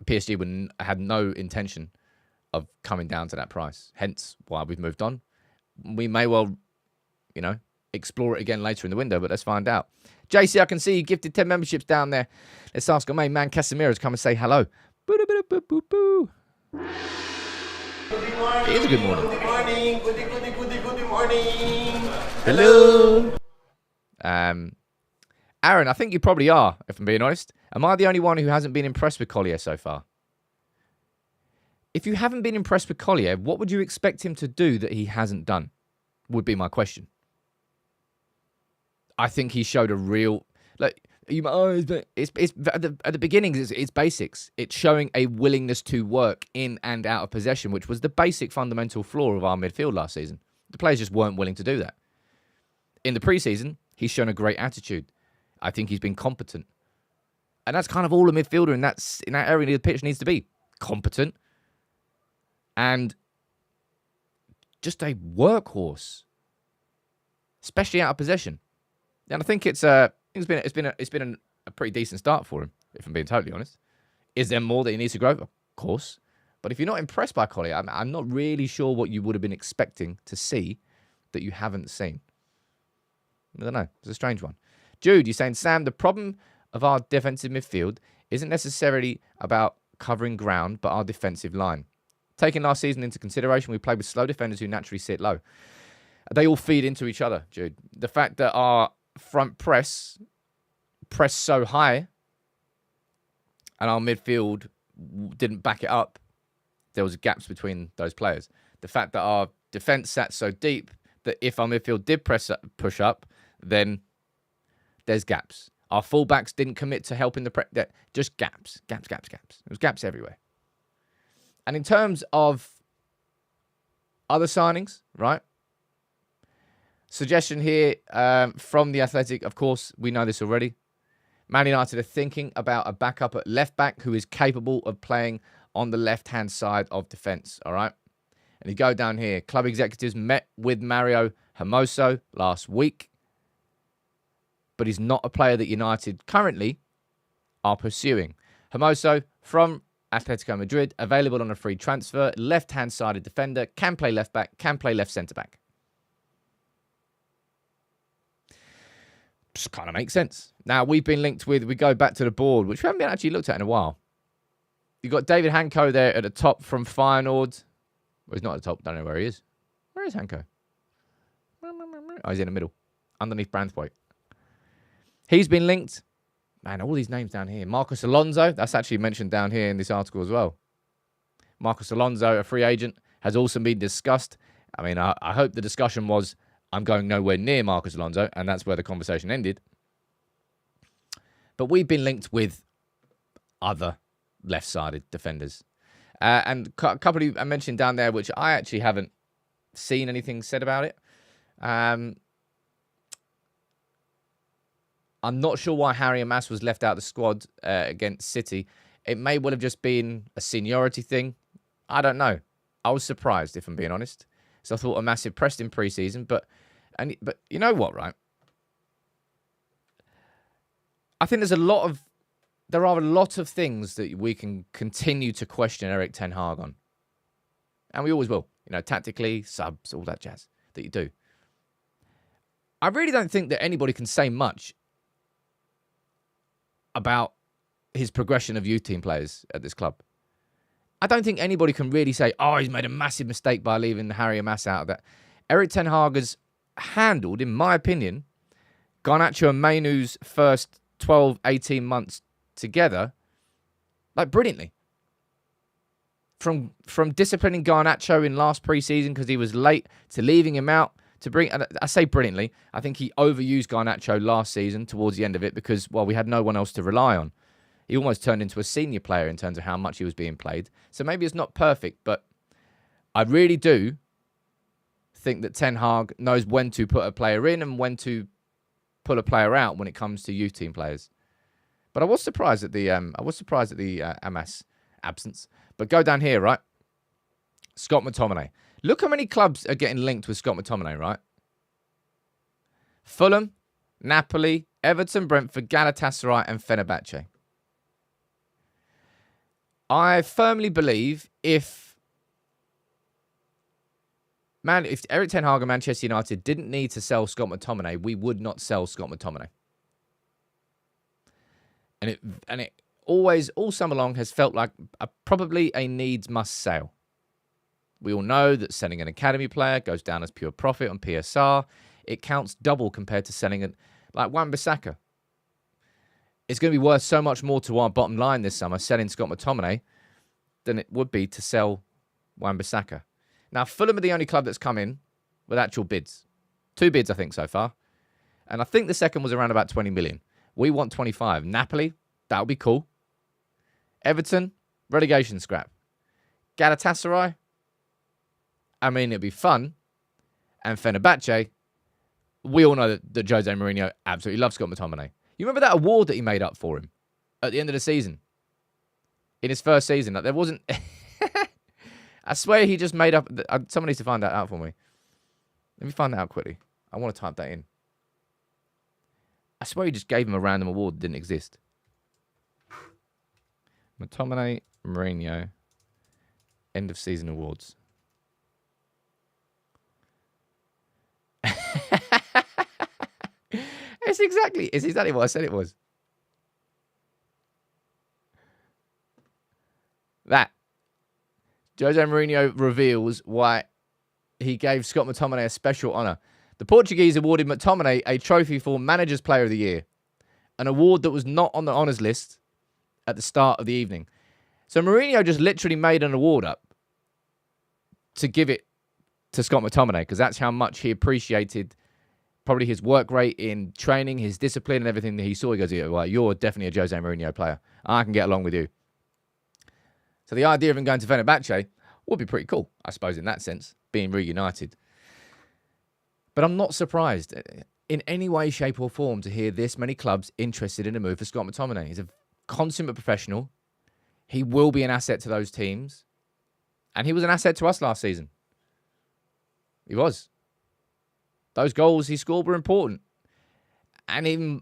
PSG had no intention of coming down to that price. Hence why we've moved on. We may well, explore it again later in the window, but let's find out. JC, I can see you gifted 10 memberships down there. Let's ask our main man, Casemiro, to come and say hello. Boo-doo-boo-doo-boo-boo. Good morning. It is a good morning. Good morning. Good morning. Hello. Aaron, I think you probably are, if I'm being honest. Am I the only one who hasn't been impressed with Collier so far? If you haven't been impressed with Collier, what would you expect him to do that he hasn't done? Would be my question. I think he showed a real... at the beginning, it's basics. It's showing a willingness to work in and out of possession, which was the basic fundamental flaw of our midfield last season. The players just weren't willing to do that. In the preseason, he's shown a great attitude. I think he's been competent. And that's kind of all a midfielder in that area of the pitch needs to be. Competent. And just a workhorse. Especially out of possession. And I think it's been a pretty decent start for him, if I'm being totally honest. Is there more that he needs to grow? Of course. But if you're not impressed by Collier, I'm not really sure what you would have been expecting to see that you haven't seen. I don't know. It's a strange one. Jude, you're saying, Sam, the problem of our defensive midfield isn't necessarily about covering ground, but our defensive line. Taking last season into consideration, we played with slow defenders who naturally sit low. They all feed into each other, Jude. The fact that our front press so high and our midfield didn't back it up, there was gaps between those players. The fact that our defence sat so deep that if our midfield did push up, then there's gaps. Our fullbacks didn't commit to helping the just gaps. There was gaps everywhere. And in terms of other signings, right? Suggestion here from The Athletic. Of course, we know this already. Man United are thinking about a backup at left back who is capable of playing on the left-hand side of defence, all right? And you go down here. Club executives met with Mario Hermoso last week, but he's not a player that United currently are pursuing. Hermoso from Atletico Madrid, available on a free transfer, left-hand sided defender, can play left back, can play left centre-back. Just kind of makes sense. Now, we've been linked with, we go back to the board, which we haven't been actually looked at in a while. You've got David Hanko there at the top from Feyenoord. Well, he's not at the top. Don't know where he is. Where is Hanko? Oh, he's in the middle. Underneath Branthwaite. He's been linked. Man, all these names down here. Marcos Alonso. That's actually mentioned down here in this article as well. Marcos Alonso, a free agent, has also been discussed. I mean, I hope the discussion was, I'm going nowhere near Marcos Alonso, and that's where the conversation ended. But we've been linked with other left-sided defenders. And a couple I mentioned down there, which I actually haven't seen anything said about it. I'm not sure why Harry Amass was left out of the squad against City. It may well have just been a seniority thing. I don't know. I was surprised, if I'm being honest. So I thought a massive pressed in pre-season. But you know what, right? I think there are a lot of things that we can continue to question Erik ten Hag on. And we always will. You know, tactically, subs, all that jazz that you do. I really don't think that anybody can say much about his progression of youth team players at this club. I don't think anybody can really say, oh, he's made a massive mistake by leaving Harry Amass out of that. Erik ten Hag has handled, in my opinion, Garnacho and Mainoo's first 12, 18 months together, like, brilliantly. From disciplining Garnacho in last pre-season because he was late, to leaving him out, to bring, and I say brilliantly, I think he overused Garnacho last season towards the end of it because, well, we had no one else to rely on. He almost turned into a senior player in terms of how much he was being played. So maybe it's not perfect, but I really do think that Ten Hag knows when to put a player in and when to pull a player out when it comes to youth team players. But I was surprised at the Amass absence. But go down here, right? Scott McTominay. Look how many clubs are getting linked with Scott McTominay, right? Fulham, Napoli, Everton, Brentford, Galatasaray, and Fenerbahce. I firmly believe if Erik ten Hag and Manchester United didn't need to sell Scott McTominay, we would not sell Scott McTominay. And it always, all summer long, has felt like probably a needs must sell. We all know that selling an academy player goes down as pure profit on PSR. It counts double compared to selling like Wan-Bissaka. It's going to be worth so much more to our bottom line this summer selling Scott McTominay than it would be to sell Wan-Bissaka. Now, Fulham are the only club that's come in with actual bids. 2 bids, I think, so far. And I think the second was around about 20 million. We want 25. Napoli, that would be cool. Everton, relegation scrap. Galatasaray, I mean, it'd be fun. And Fenerbahce, we all know that Jose Mourinho absolutely loves Scott McTominay. You remember that award that he made up for him at the end of the season? In his first season. Like, there wasn't... I swear he just made up... Someone needs to find that out for me. Let me find that out quickly. I want to type that in. I swear he just gave him a random award that didn't exist. McTominay, Mourinho, end of season awards. It's exactly what I said it was. That. Jose Mourinho reveals why he gave Scott McTominay a special honour. The Portuguese awarded McTominay a trophy for Manager's Player of the Year, an award that was not on the honours list at the start of the evening. So Mourinho just literally made an award up to give it to Scott McTominay because that's how much he appreciated probably his work rate in training, his discipline and everything that he saw. He goes, well, you're definitely a Jose Mourinho player. I can get along with you. So the idea of him going to Fenerbahce would be pretty cool, I suppose, in that sense, being reunited. But I'm not surprised in any way, shape or form to hear this many clubs interested in a move for Scott McTominay. He's a consummate professional. He will be an asset to those teams. And he was an asset to us last season. He was. Those goals he scored were important. And even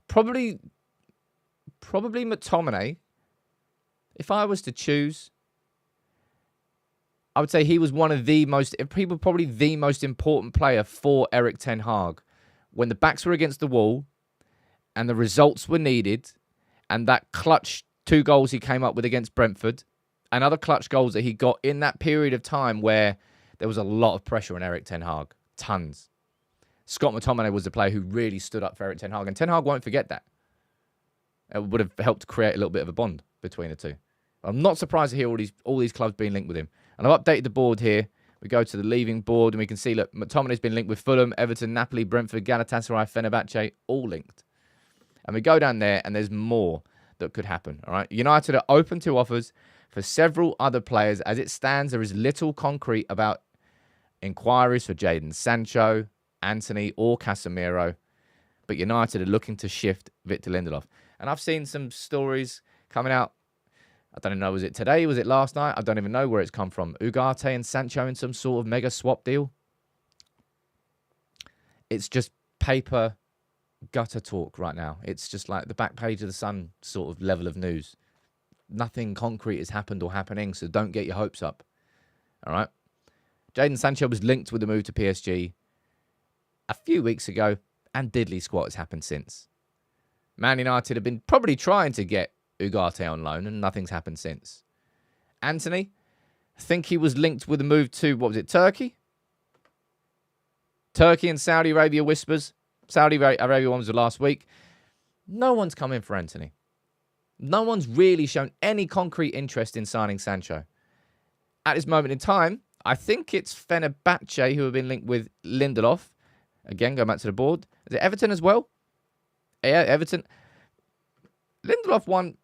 probably McTominay, if I was to choose, I would say he was one of the most, probably the most important player for Erik ten Hag. When the backs were against the wall and the results were needed, and that clutch 2 goals he came up with against Brentford, and other clutch goals that he got in that period of time where there was a lot of pressure on Erik ten Hag. Tons. Scott McTominay was the player who really stood up for Erik ten Hag, and ten Hag won't forget that. It would have helped create a little bit of a bond between the two. I'm not surprised to hear all these clubs being linked with him. And I've updated the board here. We go to the leaving board and we can see, look, McTominay's been linked with Fulham, Everton, Napoli, Brentford, Galatasaray, Fenerbahce, all linked. And we go down there and there's more that could happen. All right. United are open to offers for several other players. As it stands, there is little concrete about inquiries for Jadon Sancho, Anthony or Casemiro. But United are looking to shift Victor Lindelof. And I've seen some stories coming out. I don't even know, was it today? Was it last night? I don't even know where it's come from. Ugarte and Sancho in some sort of mega swap deal. It's just paper gutter talk right now. It's just like the back page of the Sun sort of level of news. Nothing concrete has happened or happening, so don't get your hopes up. All right? Jadon Sancho was linked with the move to PSG a few weeks ago, and diddly squat has happened since. Man United have been probably trying to get Ugarte on loan, and nothing's happened since. Anthony, I think he was linked with a move to, what was it, Turkey? Turkey and Saudi Arabia whispers. Saudi Arabia one was the last week. No one's come in for Anthony. No one's really shown any concrete interest in signing Sancho. At this moment in time, I think it's Fenerbahce who have been linked with Lindelof. Again, going back to the board. Is it Everton as well? Yeah, Everton. Lindelof won.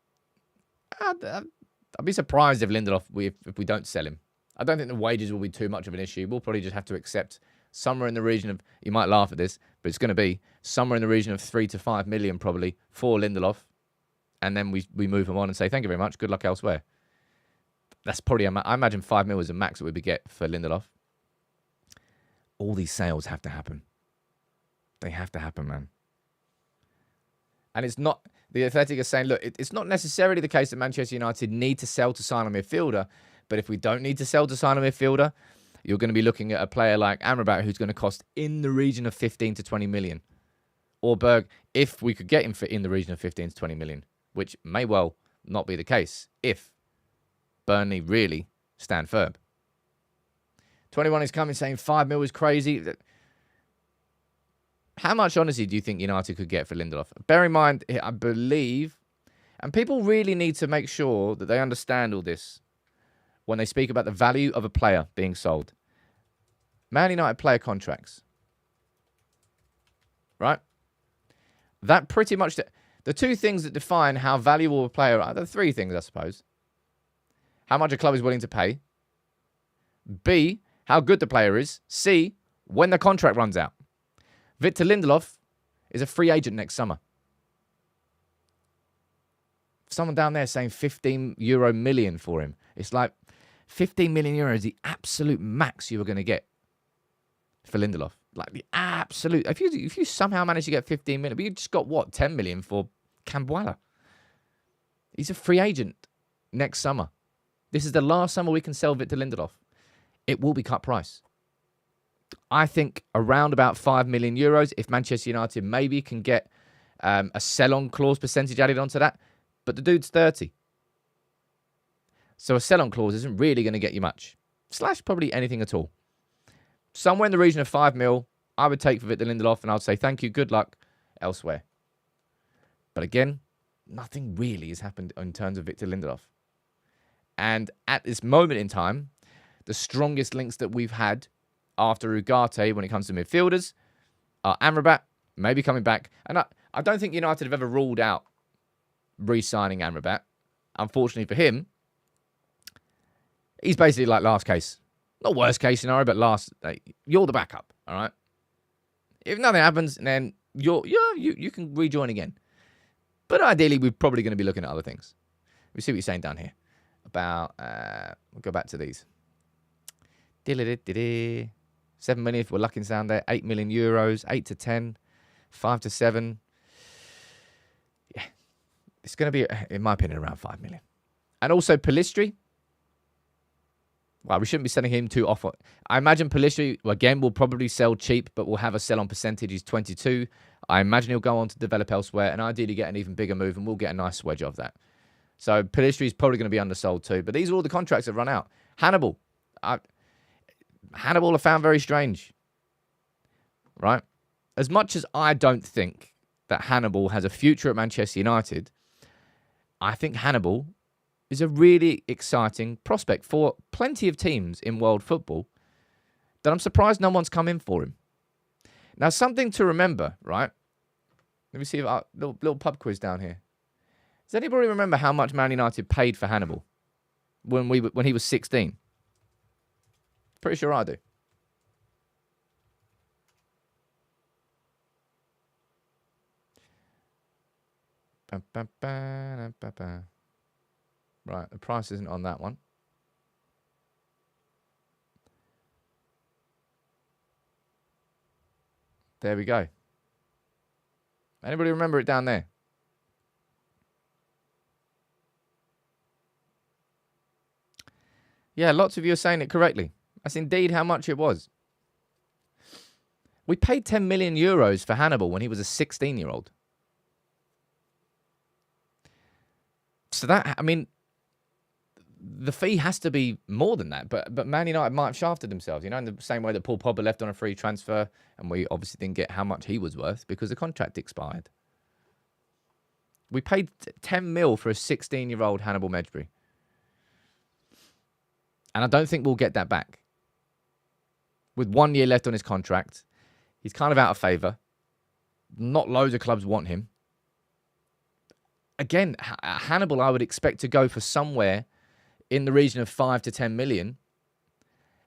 I'd be surprised if Lindelof, if we don't sell him. I don't think the wages will be too much of an issue. We'll probably just have to accept somewhere in the region of, you might laugh at this, but it's going to be somewhere in the region of 3 to 5 million probably for Lindelof. And then we move him on and say, thank you very much. Good luck elsewhere. That's probably, I imagine 5 mil is the max that we would get for Lindelof. All these sales have to happen. They have to happen, man. And it's not, the Athletic are saying, look, it's not necessarily the case that Manchester United need to sell to sign a midfielder. But if we don't need to sell to sign a midfielder, you're going to be looking at a player like Amrabat, who's going to cost in the region of 15 to 20 million. Or Berg, if we could get him for in the region of 15 to 20 million, which may well not be the case if Burnley really stand firm. 21 is coming saying 5 mil is crazy. How much, honestly, do you think United could get for Lindelof? Bear in mind, I believe, and people really need to make sure that they understand all this when they speak about the value of a player being sold. Man United player contracts. Right? That pretty much, the two things that define how valuable a player are, the three things, I suppose. How much a club is willing to pay. B, how good the player is. C, when the contract runs out. Victor Lindelof is a free agent next summer. Someone down there saying 15 million for him. It's like 15 million euros is the absolute max you were going to get for Lindelof. Like the absolute. If you somehow manage to get 15 million, but you just got what, 10 million for Cambuala. He's a free agent next summer. This is the last summer we can sell Victor Lindelof. It will be cut price. I think around about 5 million euros if Manchester United maybe can get a sell-on clause percentage added onto that. But the dude's 30. So a sell-on clause isn't really going to get you much. Slash probably anything at all. Somewhere in the region of 5 mil, I would take for Victor Lindelof and I would say thank you, good luck elsewhere. But again, nothing really has happened in terms of Victor Lindelof. And at this moment in time, the strongest links that we've had after Ugarte when it comes to midfielders are Amrabat, maybe coming back. And I don't think United have ever ruled out re-signing Amrabat. Unfortunately for him, He's basically like last case. Not worst case scenario, but last. You're the backup, all right? If nothing happens, then you can rejoin again. But ideally, we're probably going to be looking at other things. We see what you're saying down here about. We'll go back to these. 7 million if we're lucky down there. 8 million euros. 8 to 10. 5 to 7. Yeah, it's going to be, in my opinion, around 5 million. And also Pellistri. Well, we shouldn't be selling him too often. I imagine Pellistri, again, will probably sell cheap, but will have a sell-on percentage. He's 22. I imagine he'll go on to develop elsewhere and ideally get an even bigger move, and we'll get a nice wedge of that. So Pellistri is probably going to be undersold too. But these are all the contracts that run out. Hannibal. Hannibal I found very strange. Right? As much as I don't think that Hannibal has a future at Manchester United, I think Hannibal is a really exciting prospect for plenty of teams in world football that I'm surprised no one's come in for him. Now, something to remember, right? Let me see if little pub quiz down here. Does anybody remember how much Man United paid for Hannibal when he was 16? Pretty sure I do. Right, the price isn't on that one. There we go. Anybody remember it down there? Yeah, lots of you are saying it correctly. That's indeed how much it was. We paid 10 million euros for Hannibal when he was a 16-year-old. So that, I mean, the fee has to be more than that. But Man United might have shafted themselves, in the same way that Paul Pogba left on a free transfer, and we obviously didn't get how much he was worth because the contract expired. We paid 10 mil for a 16-year-old Hannibal Mejbri. And I don't think we'll get that back. With 1 year left on his contract, he's kind of out of favour. Not loads of clubs want him. Again, Hannibal I would expect to go for somewhere in the region of 5 to 10 million.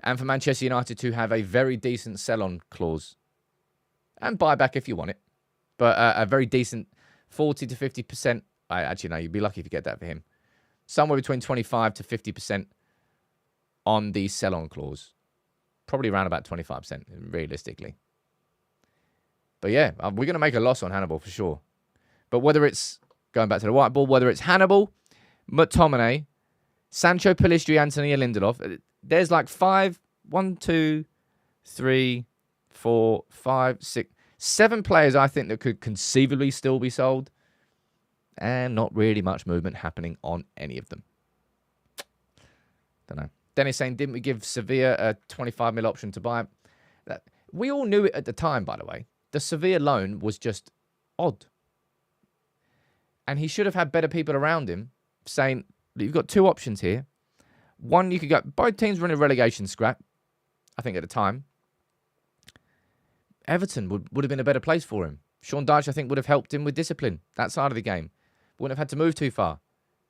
And for Manchester United to have a very decent sell-on clause. And buyback if you want it. But a very decent 40 to 50%. Actually, no, you'd be lucky if you get that for him. Somewhere between 25 to 50% on the sell-on clause. Probably around about 25%, realistically. But yeah, we're going to make a loss on Hannibal for sure. But whether it's, going back to the whiteboard, whether it's Hannibal, McTominay, Sancho, Pellistri, Anthony, and Lindelof, there's like 1, 2, 3, 4, 5, 6, 7 players I think that could conceivably still be sold. And not really much movement happening on any of them. Don't know. Dennis saying, didn't we give Sevilla a 25 mil option to buy? We all knew it at the time, by the way. The Sevilla loan was just odd. And he should have had better people around him saying, you've got 2 options here. One, you could go, both teams were in a relegation scrap, I think at the time. Everton would have been a better place for him. Sean Dyche, I think, would have helped him with discipline, that side of the game. Wouldn't have had to move too far.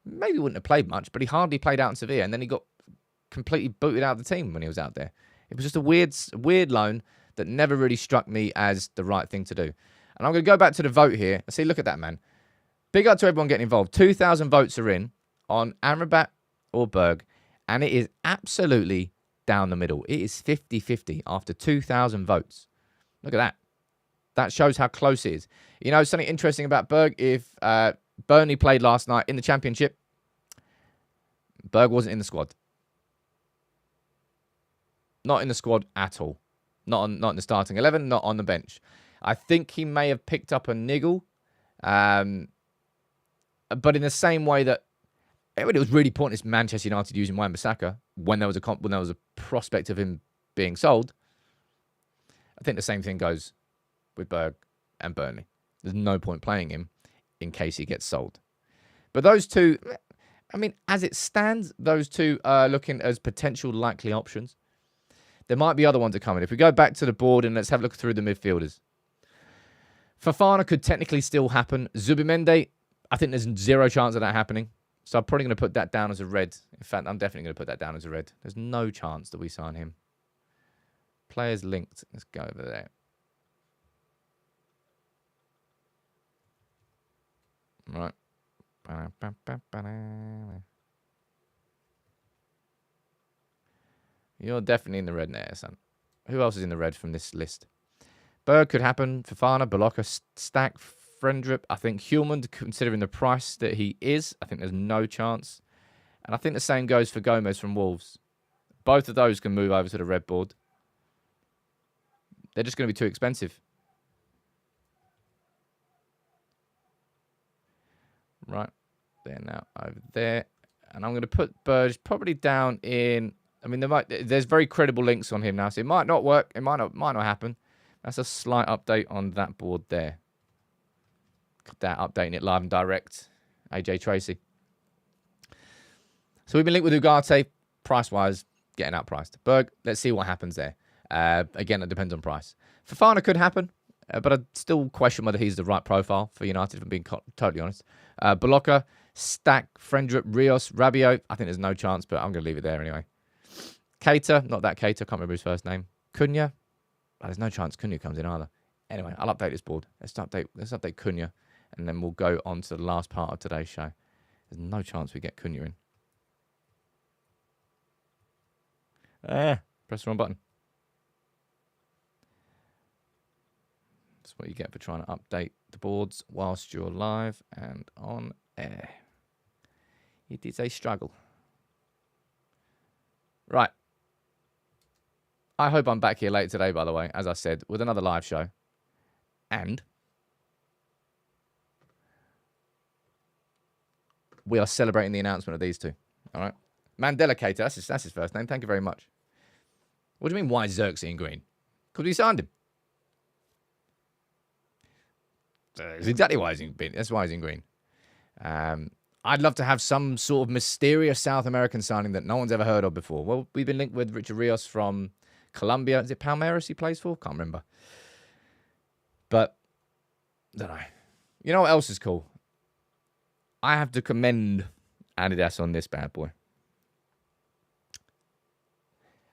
Maybe wouldn't have played much, but he hardly played out in Sevilla, and then he got completely booted out of the team when he was out there. It was just a weird loan that never really struck me as the right thing to do. And I'm going to go back to the vote here. See, look at that, man. Big up to everyone getting involved. 2,000 votes are in on Amrabat or Berg, and it is absolutely down the middle. It is 50-50 after 2,000 votes. Look at that. That shows how close it is. You know, something interesting about Berg, if Burnley played last night in the Championship, Berg wasn't in the squad. Not in the squad at all. Not in the starting 11, not on the bench. I think he may have picked up a niggle. But in the same way that it was really pointless Manchester United using Wan-Bissaka when there was a prospect of him being sold. I think the same thing goes with Berg and Burnley. There's no point playing him in case he gets sold. But those two, I mean, as it stands, those two are looking as potential likely options. There might be other ones that come in. If we go back to the board and let's have a look through the midfielders. Fofana could technically still happen. Zubimendi, I think there's zero chance of that happening. So I'm probably going to put that down as a red. In fact, I'm definitely going to put that down as a red. There's no chance that we sign him. Players linked. Let's go over there. Right. You're definitely in the red there, son. Who else is in the red from this list? Berg could happen. Fofana, Balaka, Stack, Frendrup. I think Hjulmand, considering the price that he is, I think there's no chance. And I think the same goes for Gomez from Wolves. Both of those can move over to the red board. They're just going to be too expensive. Right. There now. Over there. And I'm going to put Burge probably down in... I mean, there's very credible links on him now, so it might not work. It might not happen. That's a slight update on that board there. That updating it live and direct. AJ Tracy. So we've been linked with Ugarte. Price-wise, getting outpriced. Berg, let's see what happens there. Again, it depends on price. Fofana could happen, but I still question whether he's the right profile for United, if I'm being totally honest. Balaka, Stack, Frendrup, Rios, Rabiot. I think there's no chance, but I'm going to leave it there anyway. Keita, not that Keita, can't remember his first name. Cunha, there's no chance Cunha comes in either. Anyway, I'll update this board. Let's update Cunha, and then we'll go on to the last part of today's show. There's no chance we get Cunha in. Press the wrong button. That's what you get for trying to update the boards whilst you're live and on air. It is a struggle. Right. I hope I'm back here later today, by the way, as I said, with another live show. And we are celebrating the announcement of these two. All right. Mandela Keita, that's his first name. Thank you very much. What do you mean, why is Xerxes in green? Because we signed him. That's exactly why he's in green. That's why he's in green. I'd love to have some sort of mysterious South American signing that no one's ever heard of before. Well, we've been linked with Richard Rios from Colombia. Is it Palmeiras he plays for? Can't remember. But, I don't know. You know what else is cool? I have to commend Adidas on this bad boy.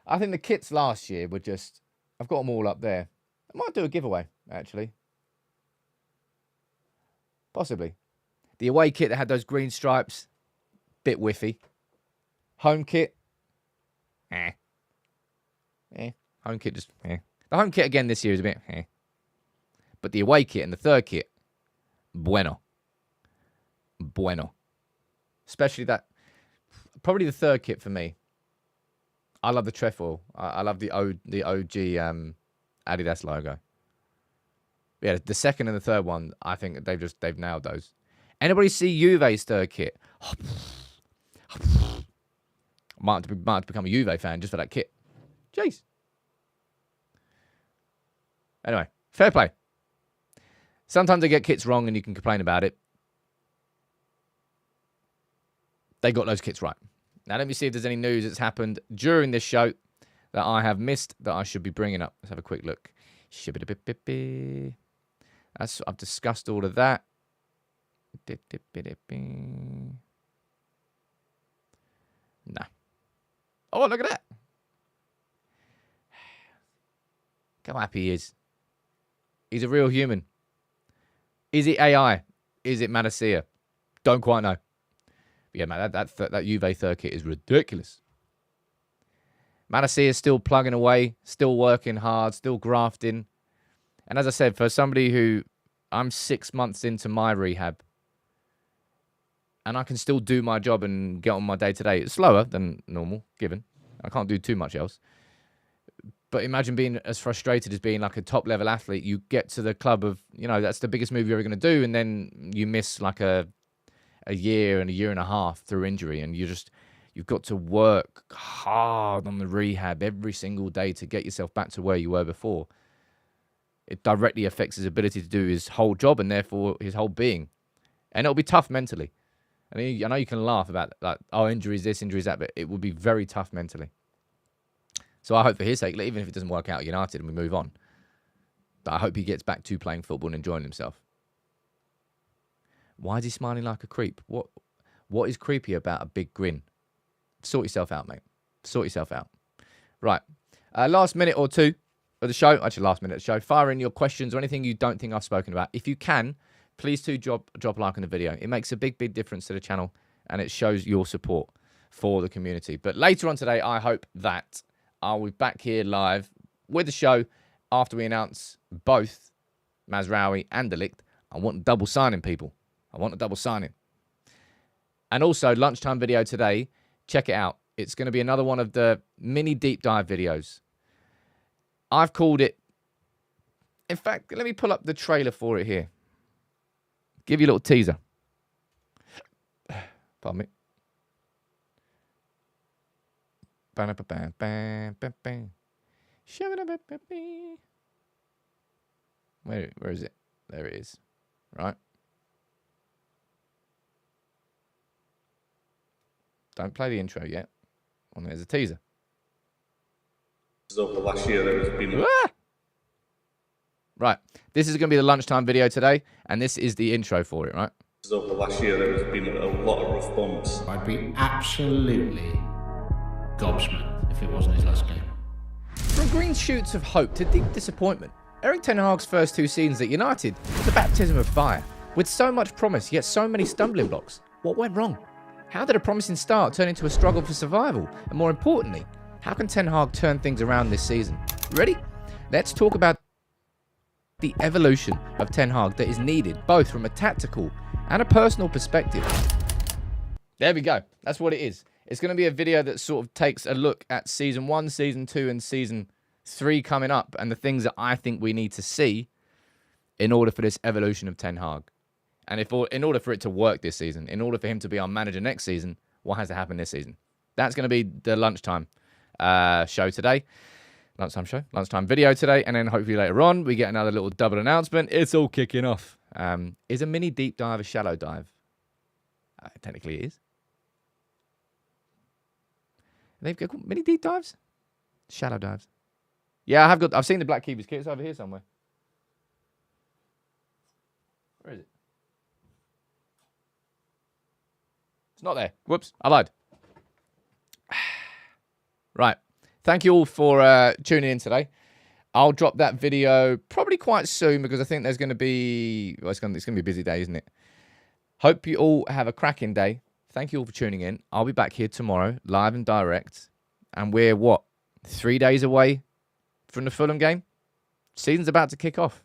I think the kits last year were just... I've got them all up there. I might do a giveaway, actually. Possibly. The away kit that had those green stripes, bit whiffy. Home kit, Home kit just, The home kit again this year is a bit, But the away kit and the third kit, bueno. Especially that, probably the third kit for me. I love the trefoil. I love the OG Adidas logo. Yeah, the second and the third one, I think they've nailed those. Anybody see Juve's third kit? Might have to become a Juve fan just for that kit. Jeez. Anyway, fair play. Sometimes they get kits wrong and you can complain about it. They got those kits right. Now, let me see if there's any news that's happened during this show that I have missed that I should be bringing up. Let's have a quick look. I've discussed all of that. Nah. Oh, look at that. Look how happy he is. He's a real human. Is it AI? Is it Manasseh? Don't quite know. But yeah, man, that Juve third kit is ridiculous. Manasseh is still plugging away, still working hard, still grafting. And as I said, for somebody who... I'm 6 months into my rehab. And I can still do my job and get on my day-to-day. It's slower than normal, given. I can't do too much else. But imagine being as frustrated as being like a top-level athlete. You get to the club of, that's the biggest move you're ever going to do. And then you miss like a year and a year and a half through injury. And you've got to work hard on the rehab every single day to get yourself back to where you were before. It directly affects his ability to do his whole job and therefore his whole being. And it'll be tough mentally. I mean, I know you can laugh about that, injuries this, injuries that, but it will be very tough mentally. So I hope for his sake, even if it doesn't work out at United and we move on, I hope he gets back to playing football and enjoying himself. Why is he smiling like a creep? What is creepy about a big grin? Sort yourself out, mate. Sort yourself out. Right. Last minute or two of the show. Actually, last minute of the show. Fire in your questions or anything you don't think I've spoken about. If you can, please do drop a like on the video. It makes a big, big difference to the channel, and it shows your support for the community. But later on today, I hope that I'll be back here live with the show after we announce both Mazraoui and De Ligt. I want a double signing, people. I want a double signing. And also, lunchtime video today. Check it out. It's going to be another one of the mini deep dive videos. I've called it... In fact, let me pull up the trailer for it here. Give you a little teaser. Pardon me. Where is it? There it is. Right. Don't play the intro yet. Oh, there's a teaser. Over the last year, there has been... Right. This is going to be the lunchtime video today, and this is the intro for it, right? Over the last year, there has been a lot of rough bumps. I'd be absolutely gobsmacked if it wasn't his last game. From green shoots of hope to deep disappointment, Erik ten Hag's first 2 seasons at United was a baptism of fire. With so much promise, yet so many stumbling blocks. What went wrong? How did a promising start turn into a struggle for survival? And more importantly, how can Ten Hag turn things around this season? Ready? Let's talk about the evolution of Ten Hag that is needed, both from a tactical and a personal perspective. There we go. That's what it is. It's going to be a video that sort of takes a look at Season 1, Season 2, and Season 3 coming up, and the things that I think we need to see in order for this evolution of Ten Hag. And in order for it to work this season, in order for him to be our manager next season, what has to happen this season? That's going to be the lunchtime show today. Lunchtime video today. And then hopefully later on, we get another little double announcement. It's all kicking off. Is a mini deep dive a shallow dive? Technically it is. They've got mini deep dives? Shallow dives. Yeah, I've seen the Black Keeper's kit. It's over here somewhere. Where is it? It's not there. Whoops, I lied. Right. Thank you all for tuning in today. I'll drop that video probably quite soon because I think there's going to be... Well, it's going to be a busy day, isn't it? Hope you all have a cracking day. Thank you all for tuning in. I'll be back here tomorrow, live and direct. And we're, 3 days away from the Fulham game? Season's about to kick off.